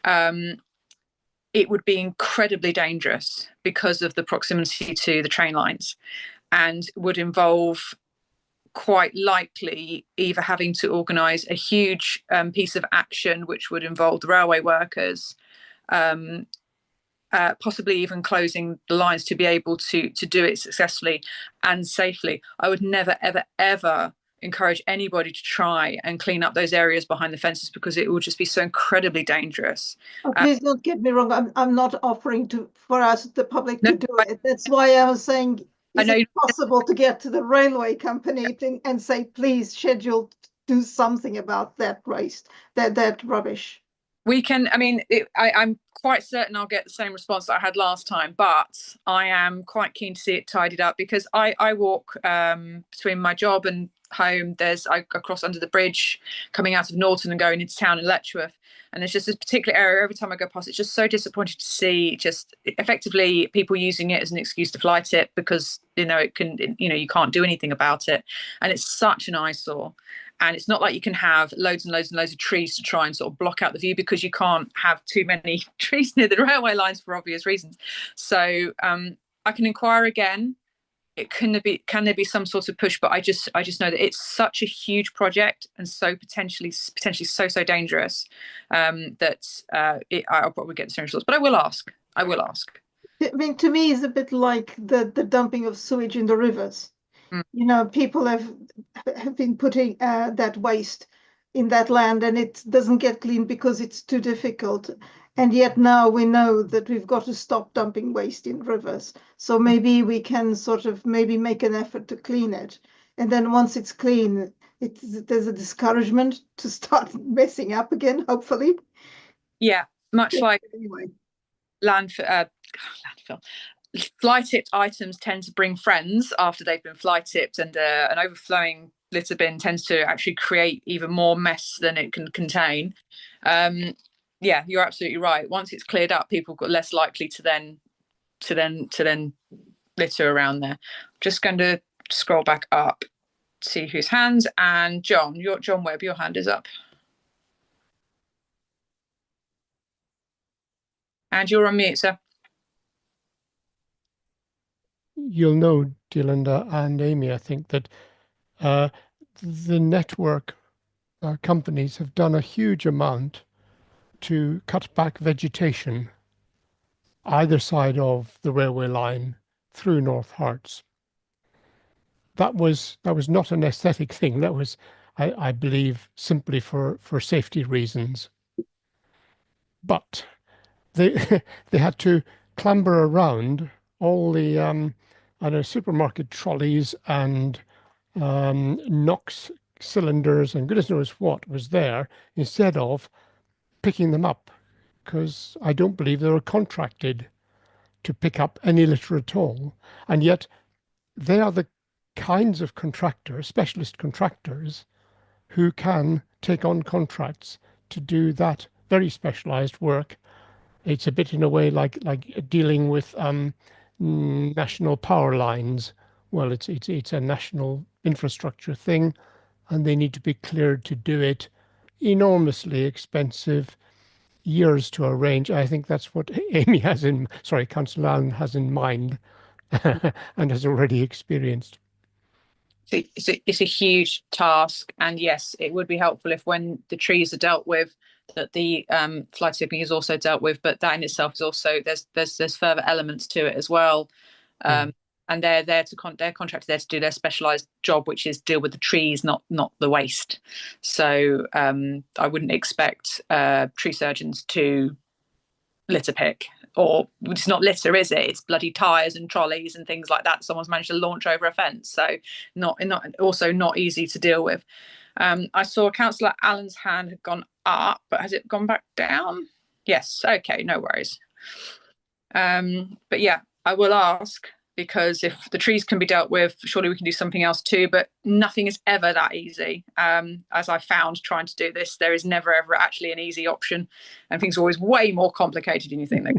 it would be incredibly dangerous because of the proximity to the train lines, and would involve quite likely either having to organise a huge piece of action, which would involve the railway workers, possibly even closing the lines to be able to do it successfully and safely. I would never, ever, ever encourage anybody to try and clean up those areas behind the fences, because it will just be so incredibly dangerous. Oh, please don't get me wrong. I'm not offering for us, the public, to do it. That's why I was saying, is it possible to get to the railway company and say, please schedule, do something about that waste, that rubbish? We can, I mean, I'm quite certain I'll get the same response that I had last time, but I am quite keen to see it tidied up, because I walk between my job and home. I cross under the bridge coming out of Norton and going into town in Letchworth, and there's just this particular area, every time I go past, it's just so disappointing to see just effectively people using it as an excuse to fly tip, because it can, you can't do anything about it, and it's such an eyesore. And it's not like you can have loads and loads and loads of trees to try and sort of block out the view, because you can't have too many trees near the railway lines for obvious reasons. So I can inquire again. Can there be some sort of push? But I just know that it's such a huge project, and so potentially so dangerous, that I'll probably get the same results. But I will ask. I mean, to me, it's a bit like the dumping of sewage in the rivers. You know, people have been putting that waste in that land, and it doesn't get cleaned because it's too difficult. And yet now we know that we've got to stop dumping waste in rivers. So maybe we can sort of maybe make an effort to clean it. And then once it's clean, there's a discouragement to start messing up again, hopefully. Yeah, much like anyway. Landfill. Fly tipped items tend to bring friends after they've been fly tipped, and an overflowing litter bin tends to actually create even more mess than it can contain. Yeah, you're absolutely right. Once it's cleared up, people got less likely to then litter around there. Just going to scroll back up, see whose hands. And John Webb, your hand is up. And you're on mute, sir. You'll know, Delinda and Amy, I think, that the network companies have done a huge amount to cut back vegetation either side of the railway line through North Herts. That was not an aesthetic thing. That was, I believe, simply for safety reasons. But they had to clamber around all the supermarket trolleys and NOx cylinders and goodness knows what was there, instead of picking them up, because I don't believe they were contracted to pick up any litter at all. And yet they are the kinds of contractors, specialist contractors, who can take on contracts to do that very specialized work. It's a bit in a way like dealing with national power lines. Well, it's a national infrastructure thing, and they need to be cleared to do it. Enormously expensive, years to arrange. I think that's what Amy Councillor Allen has in mind and has already experienced. It's a huge task, and yes, it would be helpful if when the trees are dealt with, that the fly tipping is also dealt with, but that in itself is also there's further elements to it as well. And they're contracted there to do their specialized job, which is deal with the trees, not the waste. So I wouldn't expect tree surgeons to litter pick, or it's not litter, is it? It's bloody tires and trolleys and things like that someone's managed to launch over a fence. So not easy to deal with. I saw Councillor Allen's hand had gone up, but has it gone back down? Yes. Okay, no worries. But yeah, I will ask, because if the trees can be dealt with, surely we can do something else too, but nothing is ever that easy. As I found trying to do this, there is never ever actually an easy option, and things are always way more complicated than you think they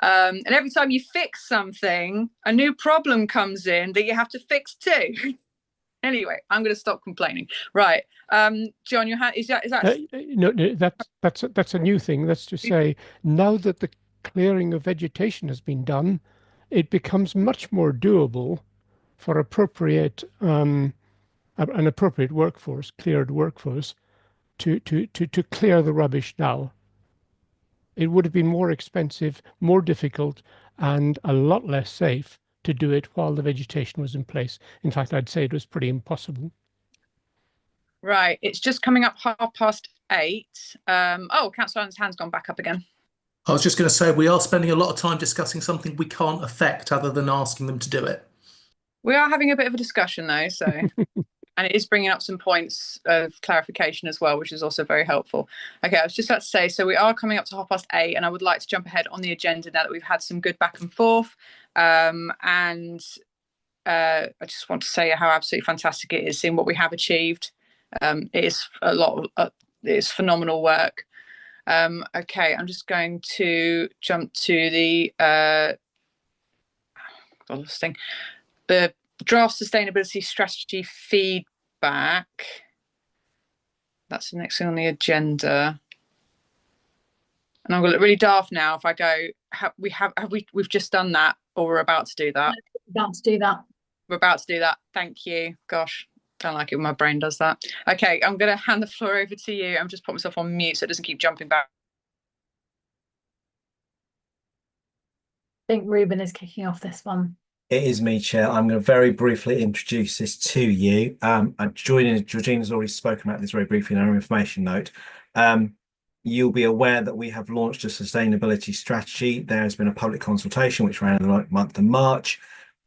and every time you fix something, a new problem comes in that you have to fix too. Anyway, I'm going to stop complaining. Right, John, your hand is that no, that's a new thing. That's to say, now that the clearing of vegetation has been done, it becomes much more doable for an appropriate workforce, cleared workforce, to clear the rubbish now. It would have been more expensive, more difficult, and a lot less safe to do it while the vegetation was in place. In fact, I'd say it was pretty impossible. Right, it's just coming up 8:30. Councillor Allen's hand's gone back up again. I was just going to say, we are spending a lot of time discussing something we can't affect other than asking them to do it. We are having a bit of a discussion though, so and it is bringing up some points of clarification as well, which is also very helpful. Okay, I was just about to say, so we are coming up to 8:30, and I would like to jump ahead on the agenda now that we've had some good back and forth. I just want to say how absolutely fantastic it is seeing what we have achieved. It is a lot of it's phenomenal work. Okay, I'm just going to jump to the draft sustainability strategy feedback. That's the next thing on the agenda. And I'm going to look really daft now if I go, we've just done that, or we're about to do that? About to do that. We're about to do that. Thank you. Gosh, don't like it when my brain does that. Okay, I'm going to hand the floor over to you. I'm just put myself on mute so it doesn't keep jumping back. I think Ruben is kicking off this one. It is me, Chair. I'm going to very briefly introduce this to you. Georgina's already spoken about this very briefly in our information note. You'll be aware that we have launched a sustainability strategy. There has been a public consultation which ran in the month of March,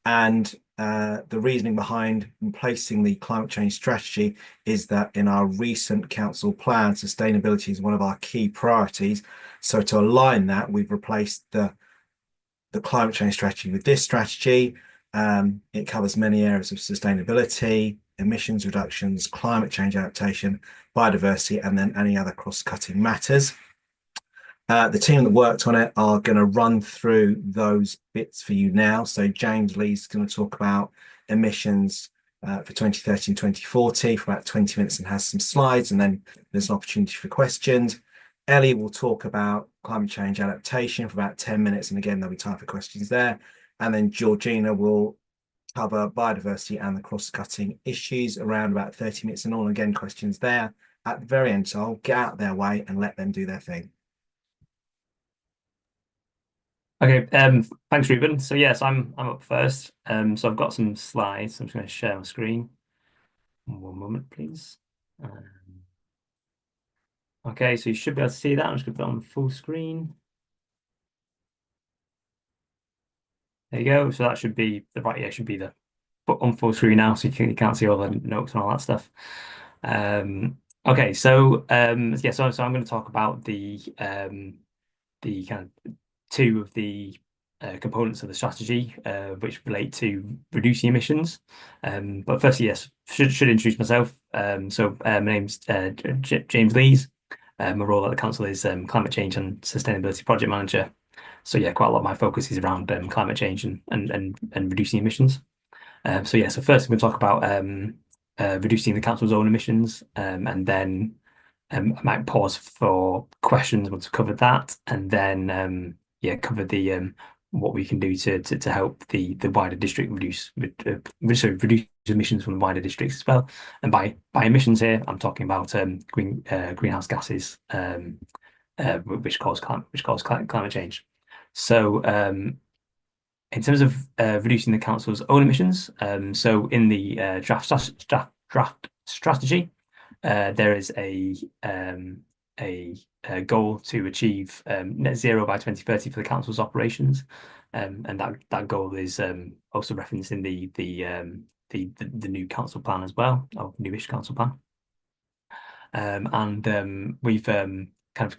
and the reasoning behind placing the climate change strategy is that in our recent council plan, sustainability is one of our key priorities. So to align that, we've replaced the climate change strategy with this strategy. It covers many areas of sustainability, emissions reductions, climate change adaptation, biodiversity, and then any other cross-cutting matters. The team that worked on it are going to run through those bits for you now. So James Lee's going to talk about emissions for 2030 and 2040 for about 20 minutes and has some slides, and then there's an opportunity for questions. Ellie will talk about climate change adaptation for about 10 minutes, and again, there'll be time for questions there. And then Georgina will cover biodiversity and the cross-cutting issues around about 30 minutes and all, again, questions there at the very end. So I'll get out their way and let them do their thing. Okay, thanks, Ruben. So yes, I'm up first. So I've got some slides. I'm just going to share my screen. One moment, please. Okay, so you should be able to see that. I'm just going to put it on full screen. There you go. So that should be the right. Yeah, it should be the on full screen now, so you can't see all the notes and all that stuff. Okay, so yeah, so I'm going to talk about the kind of two of the components of the strategy, which relate to reducing emissions. But firstly, yes, should introduce myself. So my name's James Lees. My role at the council is climate change and sustainability project manager. So yeah, quite a lot of my focus is around climate change and reducing emissions. So yeah, so first we're going to talk about reducing the council's own emissions, and then I might pause for questions once we've covered that, and then yeah, cover the what we can do to help the wider district reduce emissions from the wider districts as well. And by emissions here, I'm talking about greenhouse gases, which cause climate change. So in terms of reducing the council's own emissions, so in the draft strategy, there is a goal to achieve net zero by 2030 for the council's operations, and that goal is also referenced in the new council plan as well, or newish council plan. And we've kind of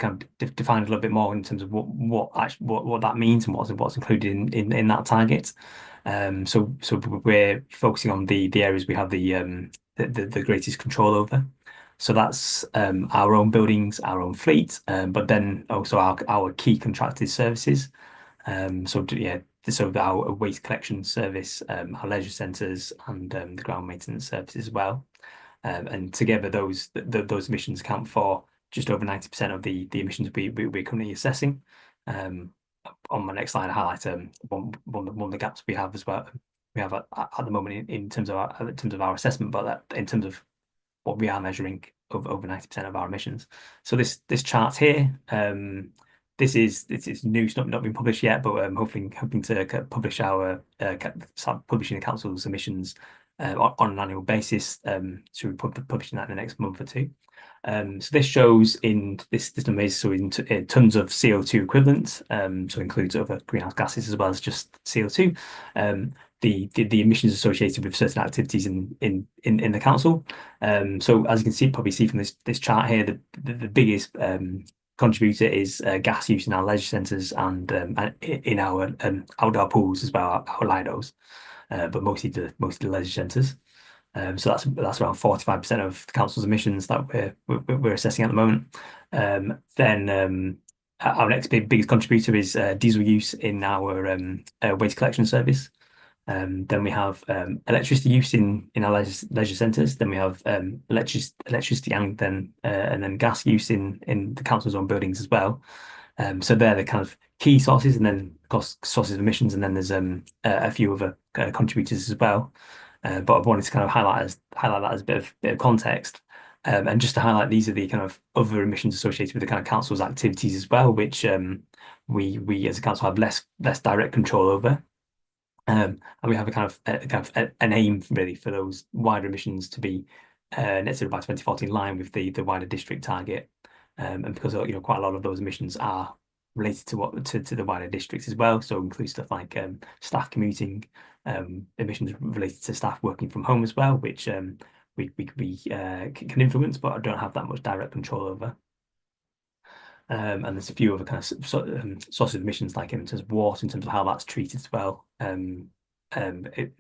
defined a little bit more in terms of what that means and what's included in that target. So we're focusing on the areas we have the greatest control over. So that's our own buildings, our own fleet, but then also our key contracted services. So our waste collection service, our leisure centres, and the ground maintenance services as well. And together, those emissions account for just over 90% of the emissions we're currently assessing. On my next slide, I highlight one of the gaps we have as well. We have at the moment in terms of our assessment, but in terms of what we are measuring of over 90% of our emissions. So this chart here, this is new, it's not been published yet, but I'm hoping to publish start publishing the council's emissions on an annual basis. So we'll be publishing that in the next month or two. So this shows this number is in tons of CO2 equivalent, so includes other greenhouse gases as well as just CO2. The emissions associated with certain activities in the council. So as you can probably see from this chart here, the biggest contributor is gas use in our leisure centres and in our outdoor pools as well, our Lidos, but mostly the leisure centres. So that's around 45% of the council's emissions that we're assessing at the moment. Then our next biggest contributor is diesel use in our waste collection service. Then we have electricity use in our leisure centres. Then we have electricity and then gas use in the council's own buildings as well. So they're the kind of key sources, and then of course sources of emissions, and then there's a few other contributors as well. But I wanted to kind of highlight that as a bit of context, and just to highlight these are the kind of other emissions associated with the kind of council's activities as well, which we as a council have less direct control over. And we have a kind of an aim really for those wider emissions to be net zero by 2040 in line with the wider district target. And because quite a lot of those emissions are related to the wider districts as well, so include stuff like staff commuting, emissions related to staff working from home as well, which we can influence, but don't have that much direct control over. And there's a few other kind of sources of emissions, like in terms of water, in terms of how that's treated as well. It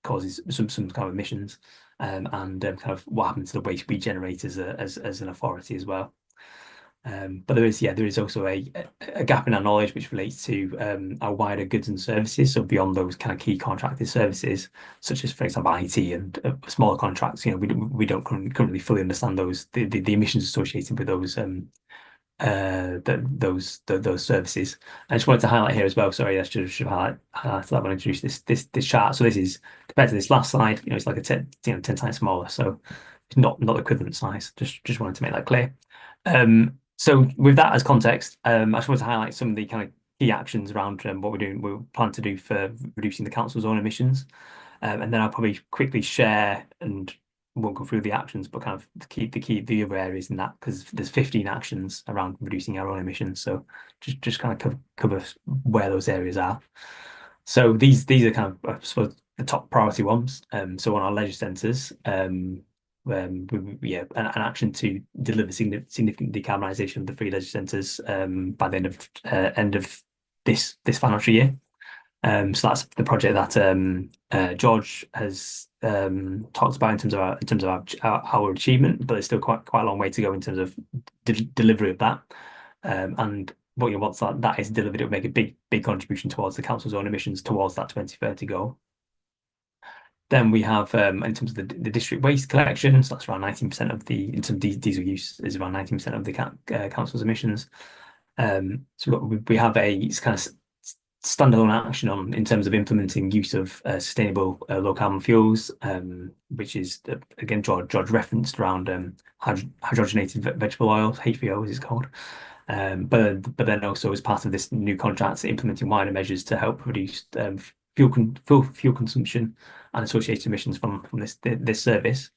causes some kind of emissions, and kind of what happens to the waste we generate as an authority as well. But there is also a gap in our knowledge which relates to our wider goods and services. So beyond those kind of key contracted services, such as, for example, IT and smaller contracts, we don't currently fully understand the emissions associated with those those services. I just wanted to highlight here as well. Sorry, I should highlight that when I introduced this chart. So this is compared to this last slide. It's like a 10 times smaller. So it's not equivalent size. Just wanted to make that clear. So with that as context, I just wanted to highlight some of the kind of key actions around what we plan to do for reducing the council's own emissions. And then I'll probably quickly share, and won't go through the actions, but kind of the other areas in that, because there's 15 actions around reducing our own emissions. So just kind of cover where those areas are. So these are kind of, I suppose, the top priority ones. So on our leisure centres, an action to deliver significant decarbonisation of the 3 leisure centres by the end of this financial year. So that's the project that George has talked about in terms of our achievement, but there's still quite a long way to go in terms of delivery of that. And once that is delivered, it will make a big contribution towards the council's own emissions towards that 2030 goal. Then we have, in terms of the district waste collection, so that's around 19% of in terms of diesel use is around 19% of the council's emissions. So we have a kind of standalone action in terms of implementing use of sustainable low carbon fuels, which is again George referenced around hydrogenated vegetable oil, HVO as it's called. But then also as part of this new contract, implementing wider measures to help reduce fuel consumption and associated emissions from this service.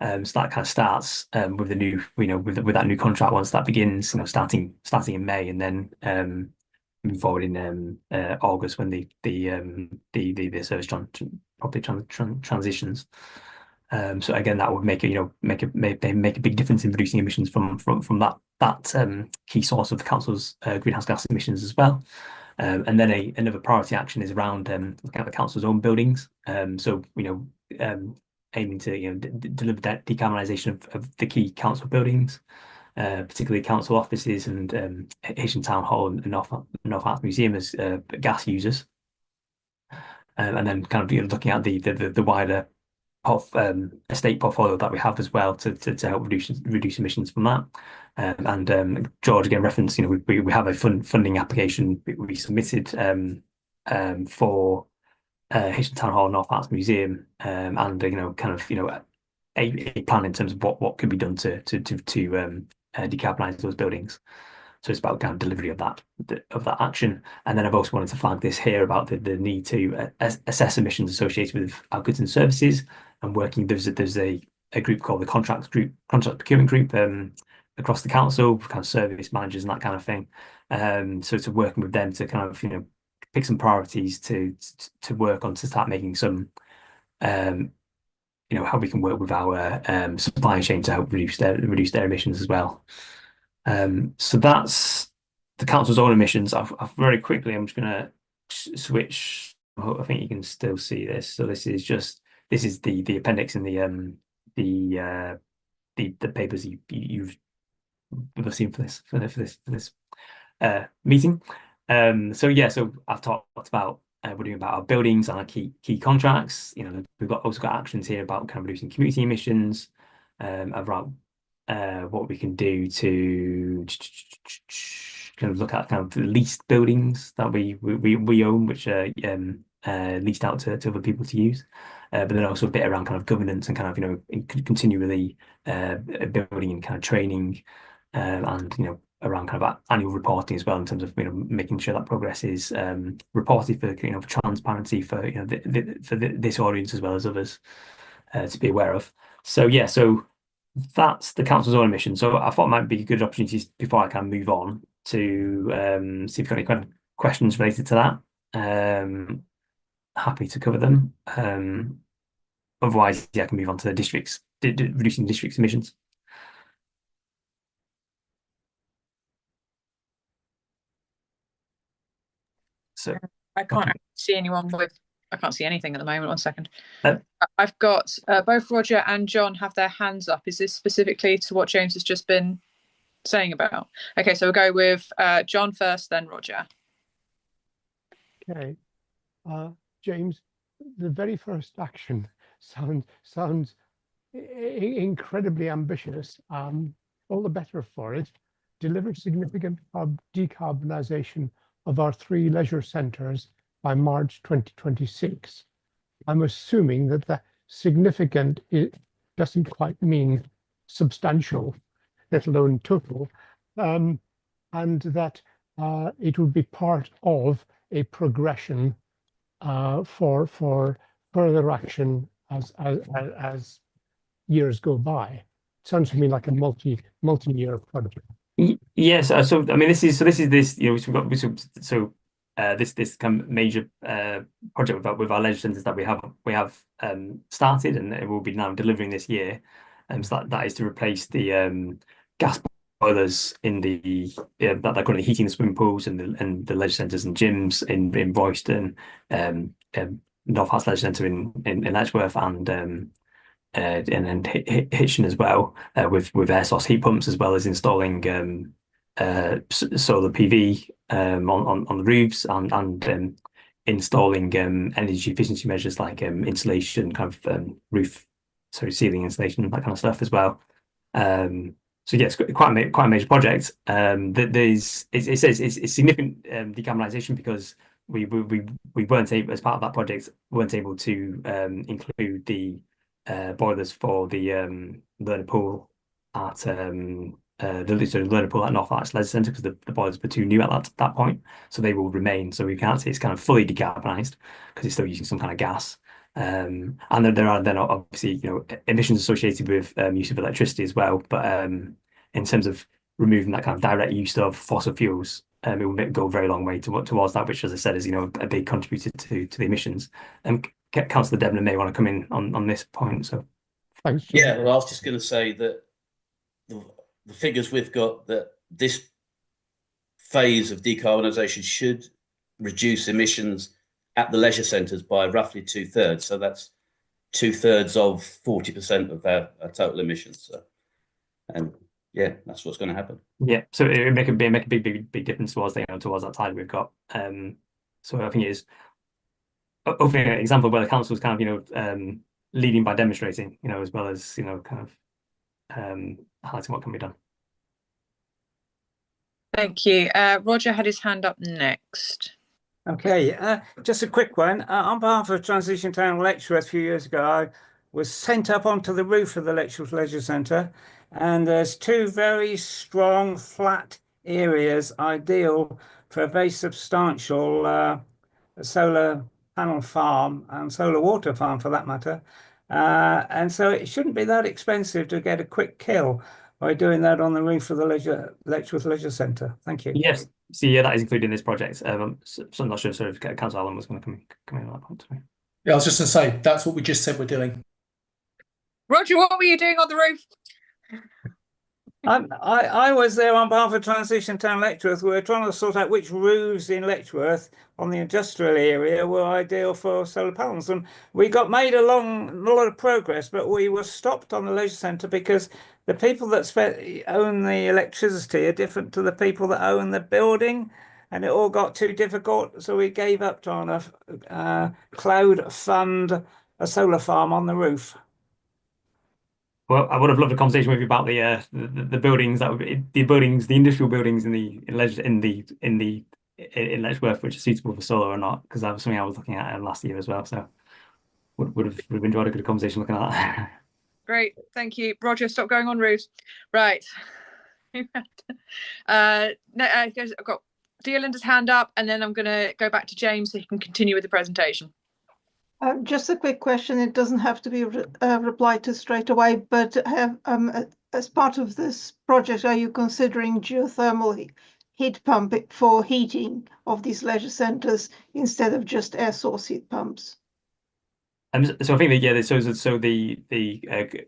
So that kind of starts with the new, with that new contract once that begins, starting in May, and then moving forward in August when the service properly transitions. So again, that would make a big difference in reducing emissions from that key source of the council's greenhouse gas emissions as well. And then another priority action is around looking at the council's own buildings. So aiming to deliver that decarbonisation of the key council buildings, particularly council offices and Hitchin Town Hall and North Harts Museum as gas users. And then kind of looking at the wider estate portfolio that we have as well to help reduce emissions from that. And George again referenced, we have a funding application we submitted for Hitchin Town Hall, North Harts Museum, and a plan in terms of what could be done to decarbonise those buildings. So it's about kind of delivery of that action. And then I've also wanted to flag this here about the need to assess emissions associated with our goods and services, and working. There's a group called the contract procurement group across the council, kind of service managers and that kind of thing. So to working with them to kind of pick some priorities to work on, to start making some how we can work with our supply chain to help reduce their emissions as well. So that's the council's own emissions. I've very quickly, I'm just going to switch. I think you can still see this. So this is the appendix in the papers you've seen for this meeting. So I've talked about we're doing about our buildings and our key contracts. We've also got actions here about kind of reducing community emissions, around what we can do to kind of look at kind of the leased buildings that we own, which are leased out to other people to use. But then also a bit around kind of governance and kind of continually building and kind of training, and around kind of annual reporting as well, in terms of making sure that progress is reported for for transparency for this audience as well as others to be aware of. So yeah, so that's the council's own mission. So I thought it might be good opportunities before I can move on to see if you've got any questions related to that. Happy to cover them. Otherwise, yeah, I can move on to the districts, reducing districts' emissions. So I can't see anyone with. I can't see anything at the moment. 1 second. I've got both Roger and John have their hands up. Is this specifically to what James has just been saying about? Okay, so we'll go with John first, then Roger. Okay, James, the very first action sounds incredibly ambitious. All the better for it. Deliver significant decarbonisation of our 3 leisure centres by March 2026. I'm assuming that the significant doesn't quite mean substantial, let alone total, and that it would be part of a progression for further action as years go by. It sounds to me like a multi-year project. Yes, so I mean, this is this we've got this kind of major project with our leisure centres that we have started, and it will be now delivering this year. So that is to replace the gas boilers in the that are currently heating the swimming pools and the leisure centres and gyms in Royston, North Herts Leisure Centre in Letchworth, and Hitchin as well, with air source heat pumps, as well as installing solar PV on the roofs, and installing energy efficiency measures like insulation, kind of ceiling insulation, that kind of stuff as well. So yeah, it's quite a major project. It says it's significant decarbonisation because we weren't able, as part of that project, able to include the boilers for the learner pool at the learner pool at North Herts Leisure Centre, because the boilers were too new at that point, so they will remain. So we can't say it's kind of fully decarbonised because it's still using some kind of gas. And then there are then obviously emissions associated with use of electricity as well. But in terms of removing that kind of direct use of fossil fuels, it will go a very long way towards that, which, as I said, is a big contributor to the emissions. And Councillor Devlin may want to come in on this point. So thanks. Yeah, well, I was just going to say that the figures we've got, that this phase of decarbonisation should reduce emissions at the leisure centres by roughly 2/3. So that's 2/3 of 40% of our total emissions. So, and yeah, that's what's going to happen. Yeah, so it would make a big difference towards that target we've got. So I think it is hopefully an example where the council is kind of leading by demonstrating, as well as kind of highlighting what can be done. Thank you. Roger had his hand up next. Okay, just a quick one. On behalf of Transition Town Letchworth a few years ago, I was sent up onto the roof of the Letchworth Leisure Centre, and there's 2 very strong flat areas ideal for a very substantial solar panel farm and solar water farm, for that matter. And so it shouldn't be that expensive to get a quick kill by doing that on the roof of the Letchworth Leisure Centre. Thank you. Yes. So yeah, that is included in this project. So I'm not sure if Councillor Allen was going to come in on that point to me. Yeah, I was just going to say, that's what we just said we're doing. Roger, what were you doing on the roof? I was there on behalf of Transition Town Letchworth. We were trying to sort out which roofs in Letchworth on the industrial area were ideal for solar panels, and we made a lot of progress, but we were stopped on the leisure centre because the people that own the electricity are different to the people that own the building, and it all got too difficult, so we gave up trying to cloud fund a solar farm on the roof. Well, I would have loved a conversation with you about the buildings the industrial buildings in Letchworth, which are suitable for solar or not, because that was something I was looking at last year as well. So would have enjoyed a good conversation looking at that. Great, thank you, Roger. Stop going on roofs. Right, I've got Deolinda's hand up, and then I'm going to go back to James so he can continue with the presentation. Just a quick question. It doesn't have to be replied to straight away, but have as part of this project, are you considering geothermal heat pump for heating of these leisure centres instead of just air source heat pumps? So I think that, yeah, so the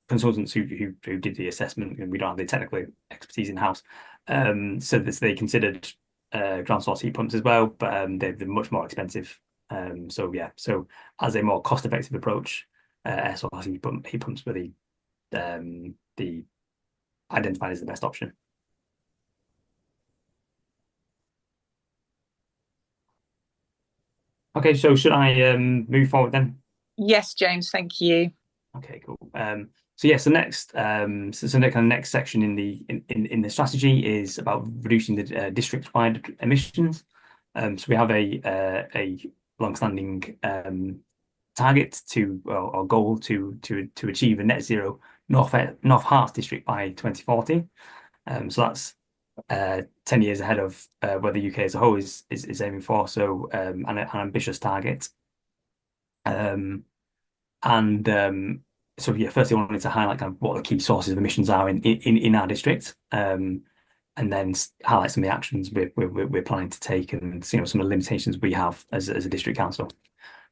consultants who did the assessment, and we don't have the technical expertise in house, so they considered ground source heat pumps as well, but they're much more expensive. So yeah, so as a more cost effective approach, air source heat pumps were the identified as the best option. Okay, so should I move forward then? Yes, James, thank you. Okay, cool. So yes, the next next section in the strategy is about reducing the district-wide emissions. So we have a long-standing target or goal to achieve a net zero North Herts district by 2040. So that's 10 years ahead of where the UK as a whole is aiming for. So an ambitious target. So yeah, firstly, I wanted to highlight kind of what the key sources of emissions are in our district, and then highlight some of the actions we're planning to take, and some of the limitations we have as a district council.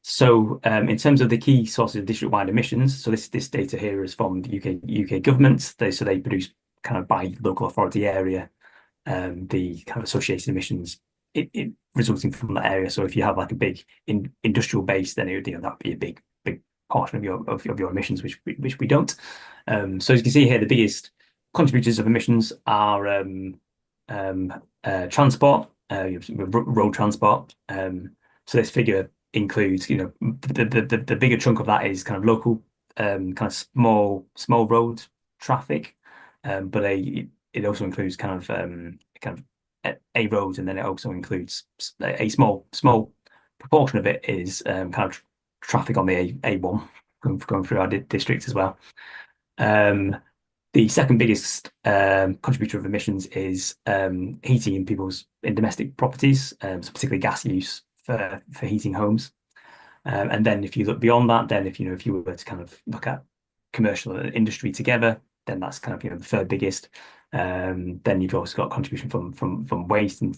So in terms of the key sources of district-wide emissions, so this data here is from the UK government. They produce kind of by local authority area the kind of associated emissions it resulting from that area. So if you have like a big industrial base, then that would be a big portion of your emissions, which we don't. So as you can see here, the biggest contributors of emissions are transport, road transport. So this figure includes, the bigger chunk of that is kind of local, kind of small road traffic, but it also includes kind of a road, and then it also includes a small proportion of it is kind of traffic on the A1 going through our district as well. The second biggest contributor of emissions is heating in domestic properties, so particularly gas use for heating homes. And then if you look beyond that, then if you were to kind of look at commercial and industry together, then that's kind of the third biggest. Then you've also got contribution from waste, and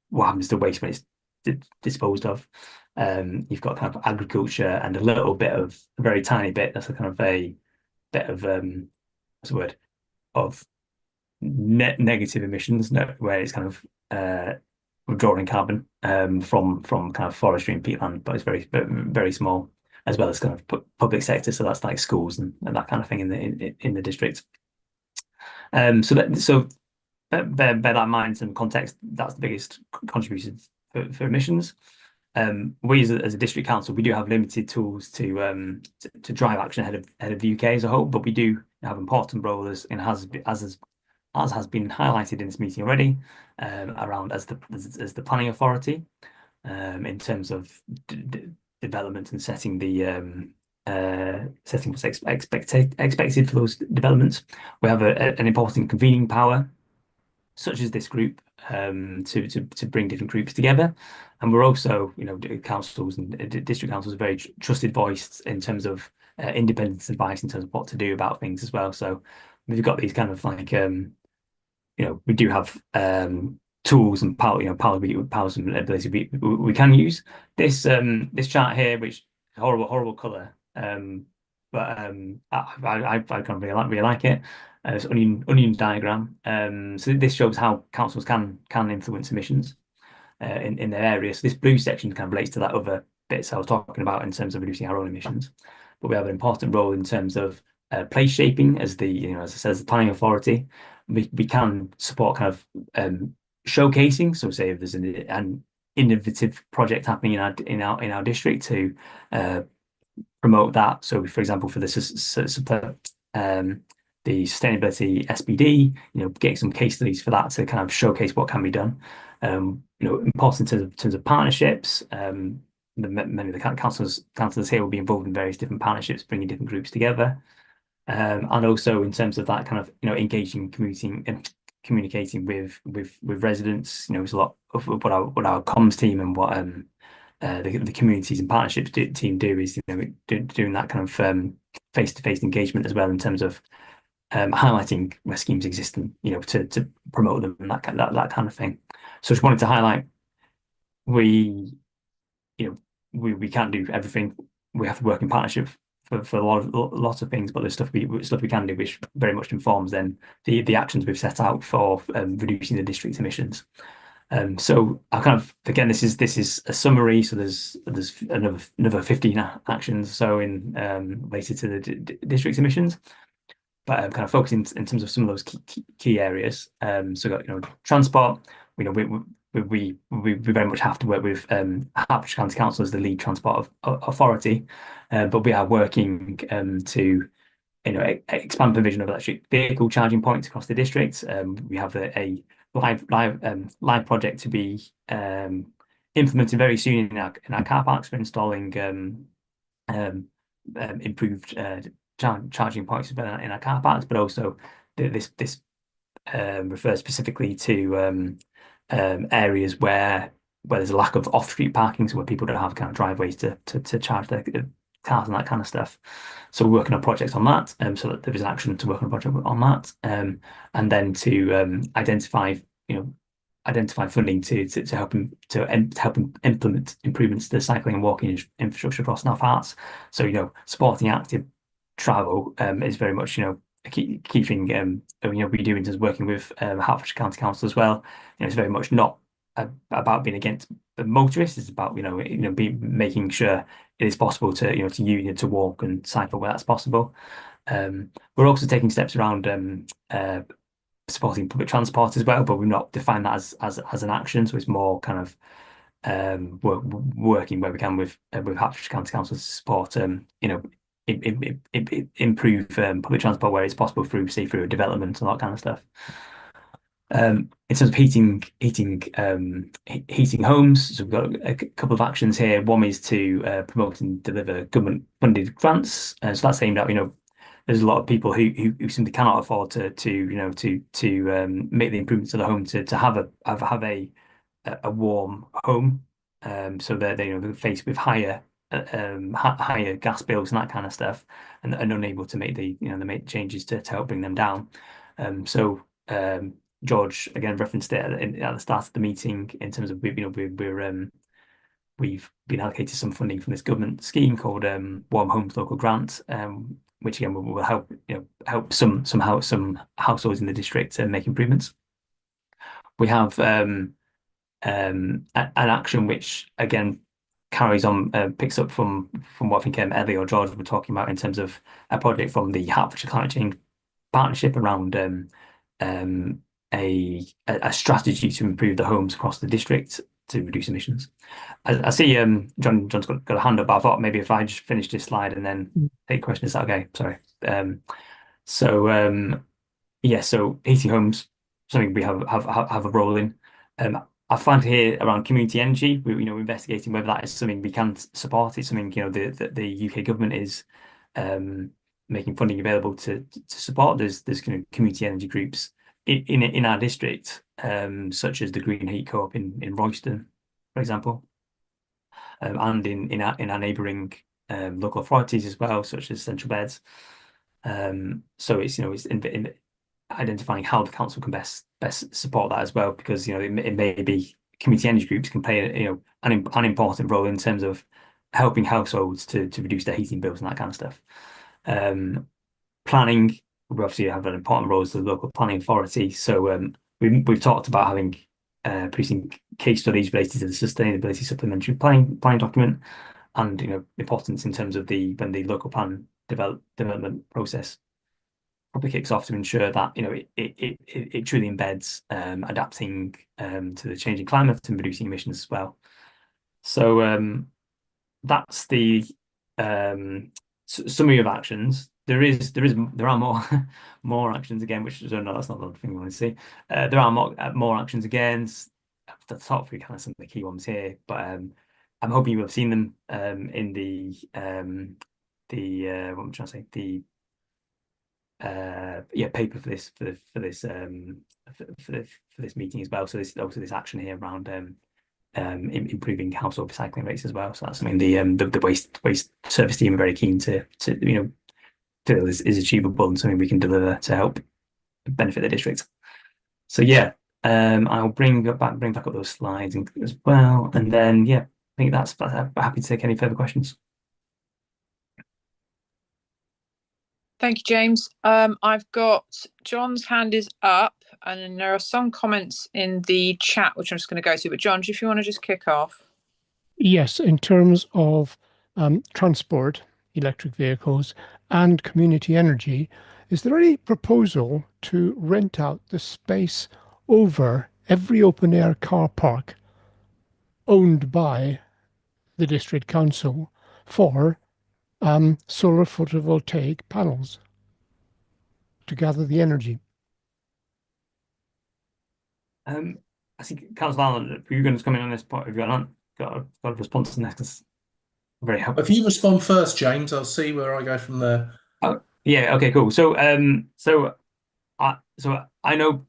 what happens to waste when it's disposed of. You've got kind of agriculture and a very tiny bit, that's a kind of a bit of what's the word, of negative emissions, where it's kind of withdrawing carbon from kind of forestry and peatland, but it's very, very small, as well as kind of public sector, so that's like schools and that kind of thing in the district. So bear that in mind, in context, that's the biggest contribution for emissions. We as a district council, we do have limited tools to drive action ahead of the UK as a whole, but we do have important roles, and as has been highlighted in this meeting already, around as the planning authority, in terms of development and setting what's expected for those developments. We have an important convening power, such as this group, to bring different groups together. And we're also, councils and district councils are very trusted voice in terms of independent advice in terms of what to do about things as well. So we've got these kind of like, we do have tools and powers and abilities we can use. This chart here, which horrible color, but I kind of really like it. It's onion diagram. So this shows how councils can influence emissions in their area. So this blue section kind of relates to that other bits I was talking about in terms of reducing our own emissions. But we have an important role in terms of place shaping as as I said, as the planning authority. We can support kind of showcasing. So say if there's an innovative project happening in our district, to promote that. So for example, for the sustainability SPD, getting some case studies for that to kind of showcase what can be done. Important in terms of partnerships. Many of the councillors here will be involved in various different partnerships, bringing different groups together. and also in terms of that kind of engaging commuting and communicating with residents. It's a lot of what our comms team and what the communities and partnerships team do is doing that kind of face-to-face engagement as well, in terms of highlighting where schemes exist and to promote them and that kind of thing. So just wanted to highlight we can't do everything. We have to work in partnership for lots of things, but there's stuff we can do which very much informs then the actions we've set out for reducing the district's emissions. So I kind of, again, this is a summary. So there's another 15 actions so in related to the district's emissions, but kind of focusing in terms of some of those key areas. So we've got transport. We very much have to work with Hertfordshire County Council as the lead transport authority, but we are working to expand provision of electric vehicle charging points across the district. We have a live project to be implemented very soon in our car parks for installing improved charging points in our car parks, but also this refers specifically to areas where there's a lack of off-street parking, so where people don't have kind of driveways to charge their cars and that kind of stuff. So we're working on projects on that, so that there is an action to work on a project on that, and then to identify funding to help implement improvements to the cycling and walking infrastructure across North Herts. So supporting active travel is very much a key thing we do in terms of working with Hertfordshire County Council as well. It's very much not about being against the motorists. It's about making sure it is possible to walk and cycle where that's possible. We're also taking steps around supporting public transport as well, but we've not defined that as an action. So it's more kind of working where we can with Hertfordshire County Council to support improve public transport where it's possible through development and that kind of stuff. In terms of heating homes, so we've got a couple of actions here. One is to promote and deliver government-funded grants. So that's aimed at there's a lot of people who simply cannot afford to make the improvements to the home to have a warm home. So they're faced with higher gas bills and that kind of stuff, and unable to make the changes to help bring them down. So George again referenced it at the start of the meeting in terms of we've been allocated some funding from this government scheme called Warm Homes Local Grant, which again will help some households in the district make improvements. We have an action which again carries on, picks up from what I think Ellie or George were talking about in terms of a project from the Hertfordshire Climate Change Partnership around a strategy to improve the homes across the district to reduce emissions. I see John's got a hand up, but I thought maybe if I just finish this slide and then take questions, is that okay? Sorry. Yeah, so heating homes, something we have a role in. I find here around community energy, we're investigating whether that is something we can support. It's something the UK government is making funding available to support. There's community energy groups in our district, such as the Green Heat Co-op in Royston, for example, and in our neighbouring local authorities as well, such as Central Beds. So it's in identifying how the council can best support that as well, because it may be community energy groups can play an important role in terms of helping households to reduce their heating bills and that kind of stuff. Planning, we obviously have an important role as the local planning authority. So we've talked about having producing case studies related to the sustainability supplementary planning document, and importance in terms of when the local plan development process probably kicks off to ensure that it truly embeds adapting to the changing climate and reducing emissions as well. So that's the summary of actions. There are more actions again, which I don't know, that's not the thing we want to see. There are more actions again. At the top, we kind of some of the key ones here, but I'm hoping you will have seen them in the what I'm trying to say, the paper for this meeting as well. So this also this action here around improving household recycling rates as well. So that's something the waste service team are very keen to feel is achievable and something we can deliver to help benefit the district. So yeah, I'll bring back up those slides as well, and then yeah, I think that's happy to take any further questions. Thank you, James. I've got John's hand is up, and then there are some comments in the chat which I'm just going to go to. But John, if you want to just kick off. Yes, in terms of transport, electric vehicles, and community energy, is there any proposal to rent out the space over every open air car park owned by the district council for solar photovoltaic panels to gather the energy? I think Councillor Allen, are you going to come in on this point? Have you got a response to this? Very helpful. If you respond first, James, I'll see where I go from there. Oh, yeah. Okay. Cool. So I know.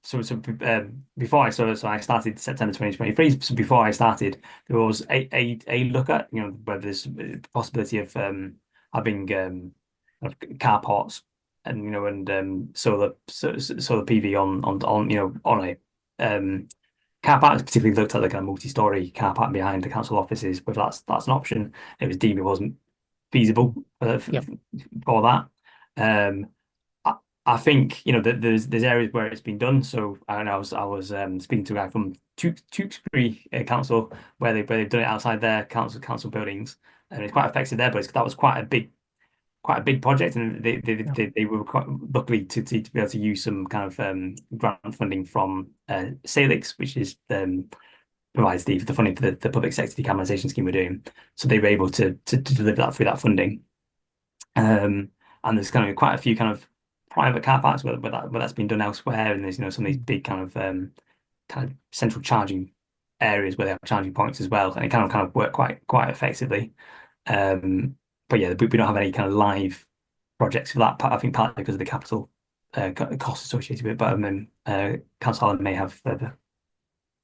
Before I started September 2023. So before I started, there was a look at whether there's the possibility of having car ports and solar PV on a car park. Particularly looked at the kind of multi-story car park behind the council offices, whether that's an option. It was deemed it wasn't feasible for that. I think that there's areas where it's been done. So I was speaking to a guy from Tewkesbury Council where they've done it outside their council buildings, and it's quite effective there. But that was quite a big project, and they were quite lucky to be able to use some kind of grant funding from Salix, which is provides the funding for the public sector decarbonisation scheme we're doing. So they were able to deliver that through that funding. And there's kind of quite a few kind of private car parks where that's been done elsewhere, and there's some of these big kind of central charging areas where they have charging points as well, and it kind of work quite effectively. But yeah, we don't have any kind of live projects for that. I think partly because of the capital costs associated with it. But Councillor Allen may have further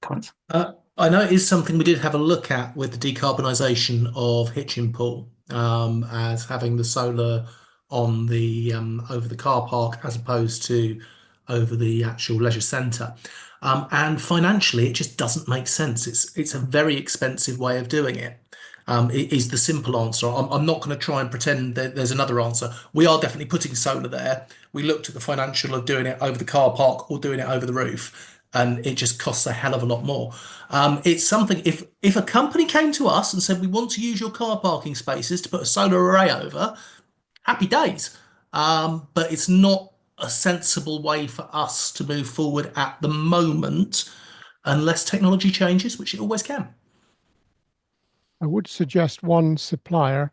comments. I know it is something we did have a look at with the decarbonisation of Hitchin Pool, as having the solar on the over the car park as opposed to over the actual leisure centre. And financially, it just doesn't make sense. It's a very expensive way of doing it. It is the simple answer. I'm not going to try and pretend that there's another answer. We are definitely putting solar there. We looked at the financial of doing it over the car park or doing it over the roof, and it just costs a hell of a lot more. It's something, if a company came to us and said, we want to use your car parking spaces to put a solar array over, happy days. But it's not a sensible way for us to move forward at the moment, unless technology changes, which it always can. I would suggest one supplier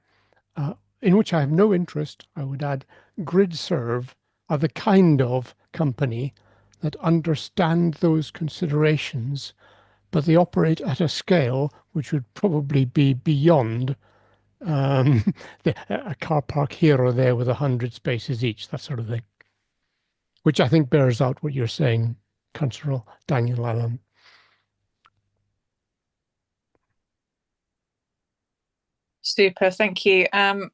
in which I have no interest. I would add GridServe are the kind of company that understand those considerations, but they operate at a scale which would probably be beyond a car park here or there with 100 spaces each, that sort of thing, which I think bears out what you're saying, Councillor Daniel Allen. Super, thank you. 1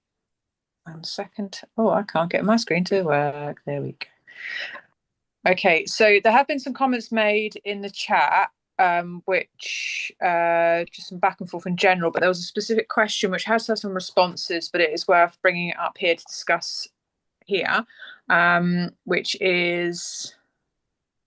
second. Oh, I can't get my screen to work. There we go. Okay, so there have been some comments made in the chat, which just some back and forth in general, but there was a specific question which has had some responses, but it is worth bringing it up here to discuss here, which is...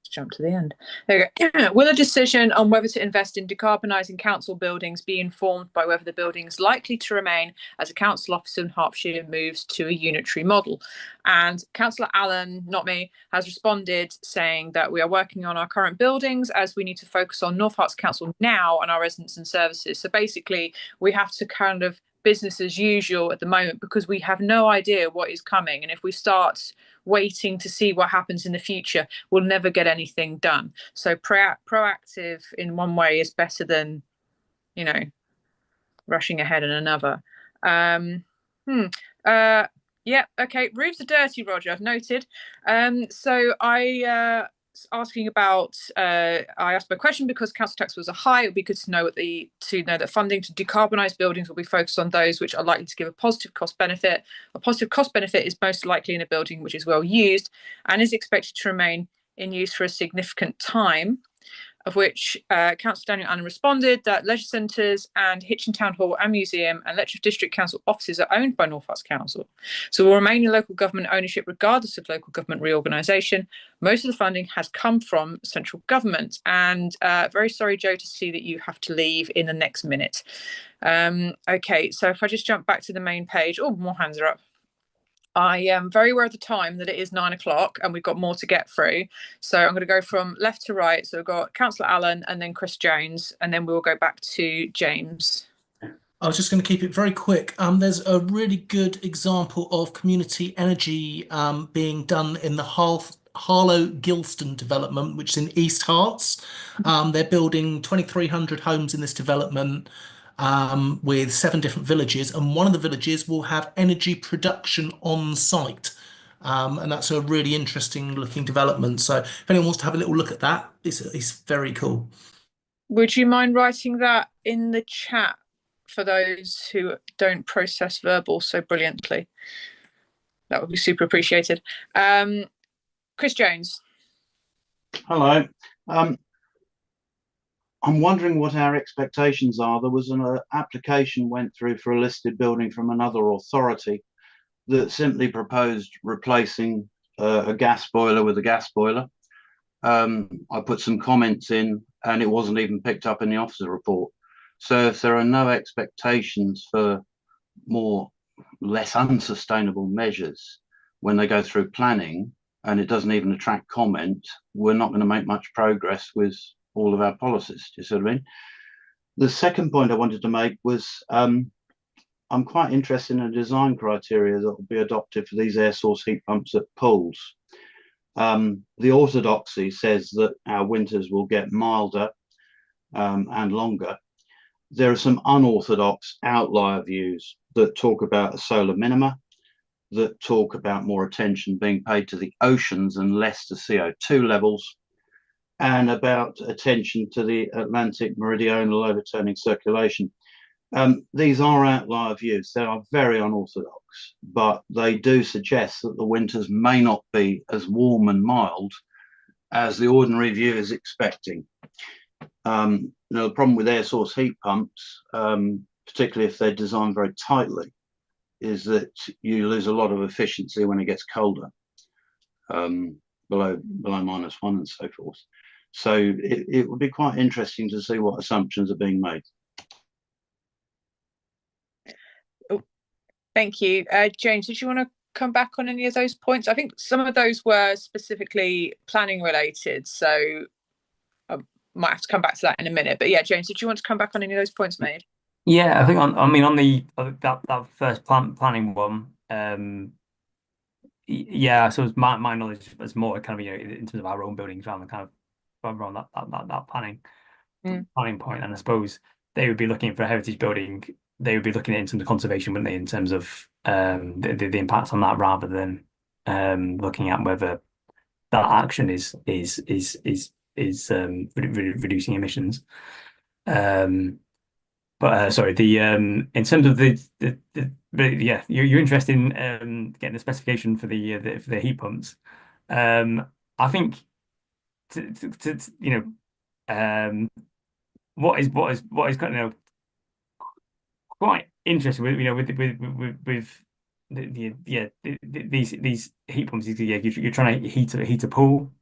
jump to the end. There we go. Will a decision on whether to invest in decarbonising council buildings be informed by whether the building is likely to remain as a council office in Hertfordshire moves to a unitary model? And Councillor Allen, not me, has responded saying that we are working on our current buildings as we need to focus on North Herts Council now and our residents and services. So basically, we have to kind of business as usual at the moment because we have no idea what is coming. And if we start waiting to see what happens in the future, we'll never get anything done. So proactive in one way is better than, rushing ahead in another. Yeah, okay. Roofs are dirty, Roger. I've noted. So I asking about. I asked my question because council tax was a high. It would be good to know that funding to decarbonise buildings will be focused on those which are likely to give a positive cost benefit. A positive cost benefit is most likely in a building which is well used and is expected to remain in use for a significant time. Of which Councillor Daniel Allen responded that leisure centres and Hitchin Town Hall and Museum and Letchworth District Council offices are owned by North Herts Council, so will remain in local government ownership regardless of local government reorganisation. Most of the funding has come from central government, and very sorry, Joe, to see that you have to leave in the next minute. Okay, so if I just jump back to the main page, oh, more hands are up. I am very aware of the time that it is 9 o'clock and we've got more to get through. So I'm going to go from left to right. So we've got Councillor Allen and then Chris Jones, and then we'll go back to James. I was just going to keep it very quick. There's a really good example of community energy being done in the Harlow Gilston development, which is in East Herts. They're building 2,300 homes in this development with 7 different villages, and one of the villages will have energy production on site. And that's a really interesting looking development. So if anyone wants to have a little look at that, it's very cool. Would you mind writing that in the chat for those who don't process verbal so brilliantly? That would be super appreciated. Chris Jones. Hello. I'm wondering what our expectations are. There was an application went through for a listed building from another authority that simply proposed replacing a gas boiler with a gas boiler. I put some comments in and it wasn't even picked up in the officer report. So if there are no expectations for less unsustainable measures when they go through planning and it doesn't even attract comment, we're not going to make much progress with all of our policies. Do you see what I mean? The second point I wanted to make was I'm quite interested in a design criteria that will be adopted for these air source heat pumps at pools. The orthodoxy says that our winters will get milder and longer. There are some unorthodox outlier views that talk about a solar minima, that talk about more attention being paid to the oceans and less to CO2 levels, and about attention to the Atlantic meridional overturning circulation. These are outlier views. They are very unorthodox, but they do suggest that the winters may not be as warm and mild as the ordinary view is expecting. Now, the problem with air source heat pumps, particularly if they're designed very tightly, is that you lose a lot of efficiency when it gets colder, below -1 and so forth. So it would be quite interesting to see what assumptions are being made. Oh, thank you. James, did you want to come back on any of those points? I think some of those were specifically planning related, so I might have to come back to that in a minute. But yeah, James, did you want to come back on any of those points made? Yeah, I think on that first planning one, yeah, so my knowledge is more kind of, in terms of our own buildings around the kind of around that planning point, and I suppose they would be looking for a heritage building. They would be looking at it in terms of conservation, wouldn't they, in terms of the impacts on that, rather than looking at whether that action is reducing emissions. But sorry, in terms of yeah, you're interested in getting the specification for the heat pumps. I think what is kind of quite interesting with these heat pumps is you're trying to heat a pool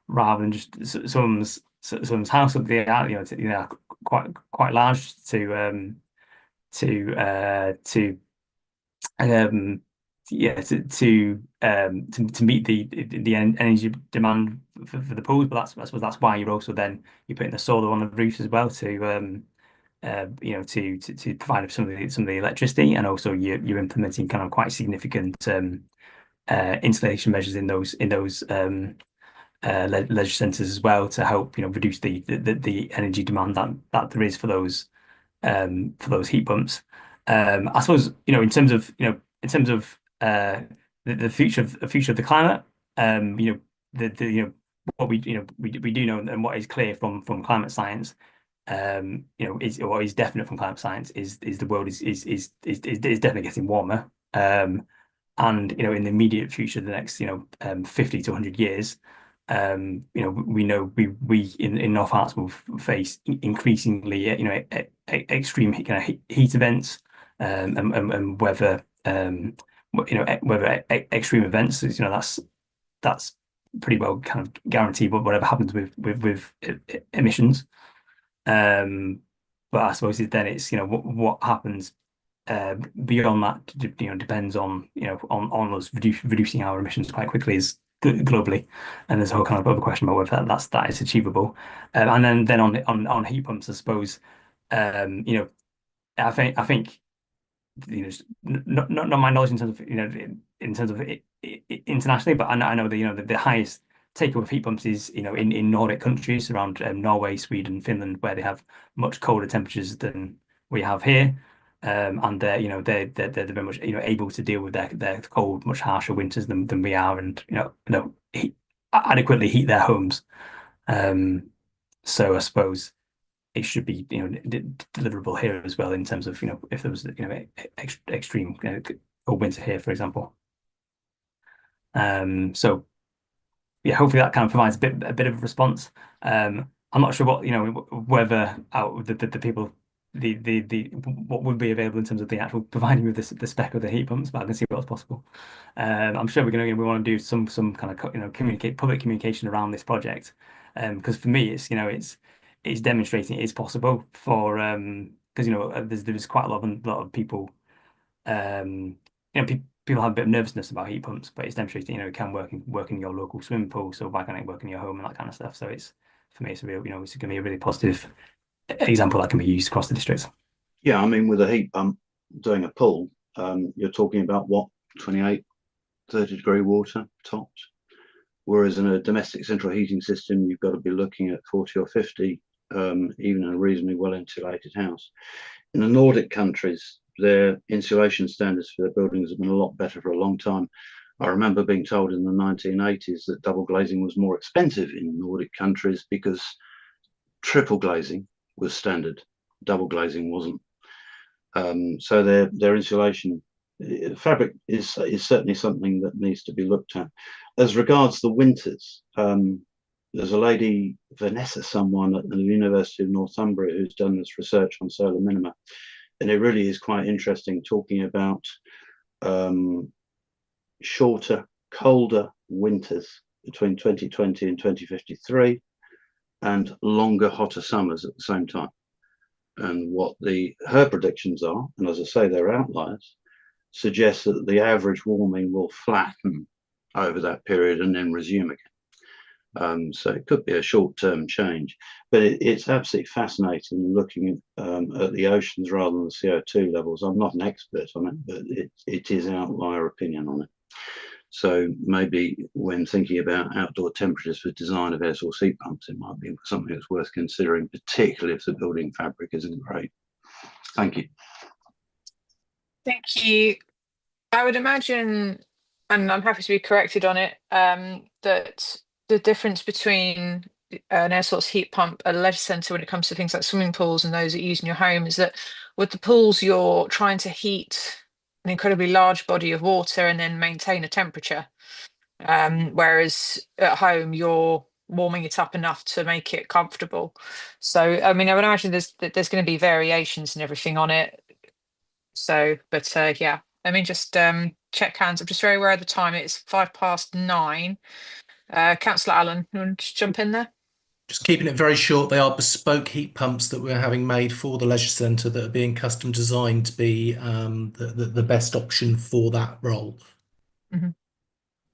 rather than just someone's house up there, quite large to meet the energy demand for the pools. But I suppose that's why you're also then putting the solar on the roofs as well to provide some of the electricity, and also you're implementing kind of quite significant insulation measures in those leisure centres as well, to help reduce the energy demand that there is for those heat pumps. I suppose in terms of in terms of the future of the climate, what we we do know, and what is clear from climate science, is what is definite from climate science is the world is definitely getting warmer. And in the immediate future, the next 50 to 100 years, we know we in North Herts will face increasingly extreme heat events, and weather extreme events. That's pretty well kind of guaranteed whatever happens with emissions. But I suppose then it's what happens beyond that depends on on us reducing our emissions quite quickly globally, and there's a whole kind of other question about whether that is achievable. And then on heat pumps, I suppose I think not my knowledge in terms of internationally, but I know that the highest take-up of heat pumps is in Nordic countries around Norway, Sweden, Finland, where they have much colder temperatures than we have here, and they're very much able to deal with their cold, much harsher winters than we are, and adequately heat their homes. So I suppose it should be deliverable here as well in terms of if there was extreme cold winter here, for example. So yeah, hopefully that kind of provides a bit of a response. I'm not sure what whether the people what would be available in terms of the actual providing with the spec of the heat pumps, but I can see what's possible. I'm sure we want to do some kind of public communication around this project, because for me it's demonstrating it is possible for because there's quite a lot of people people have a bit of nervousness about heat pumps, but it's demonstrating it can work in your local swimming pool, so why can't it work in your home and that kind of stuff. So for me it's a real it's going to be a really positive example that can be used across the districts. Yeah, I mean, with a heat pump doing a pool, you're talking about what, 28, 30 degree water tops, whereas in a domestic central heating system you've got to be looking at 40 or 50, even in a reasonably well insulated house. In the Nordic countries, their insulation standards for their buildings have been a lot better for a long time. I remember being told in the 1980s that double glazing was more expensive in Nordic countries because triple glazing was standard, double glazing wasn't. So their insulation fabric is certainly something that needs to be looked at. As regards the winters, there's a lady, Vanessa someone at the University of Northumbria, who's done this research on solar minima, and it really is quite interesting, talking about shorter, colder winters between 2020 and 2053, and longer, hotter summers at the same time. And what her predictions are, and as I say, they're outliers, suggest that the average warming will flatten over that period and then resume again. So it could be a short-term change, but it's absolutely fascinating looking at the oceans rather than the CO2 levels. I'm not an expert on it, but it is an outlier opinion on it. So maybe when thinking about outdoor temperatures for design of air source heat pumps, it might be something that's worth considering, particularly if the building fabric isn't great. Thank you. Thank you. I would imagine, and I'm happy to be corrected on it, that the difference between an air source heat pump at a leisure centre when it comes to things like swimming pools and those that you use in your home is that with the pools, you're trying to heat an incredibly large body of water and then maintain a temperature. Whereas at home, you're warming it up enough to make it comfortable. So, I mean, I would imagine there's going to be variations and everything on it. So, but yeah, I mean, just check hands. I'm just very aware of the time. It's 9:05. Councillor Allen, you want to jump in there? Just keeping it very short, they are bespoke heat pumps that we're having made for the leisure centre that are being custom designed to be the best option for that role. Mm-hmm.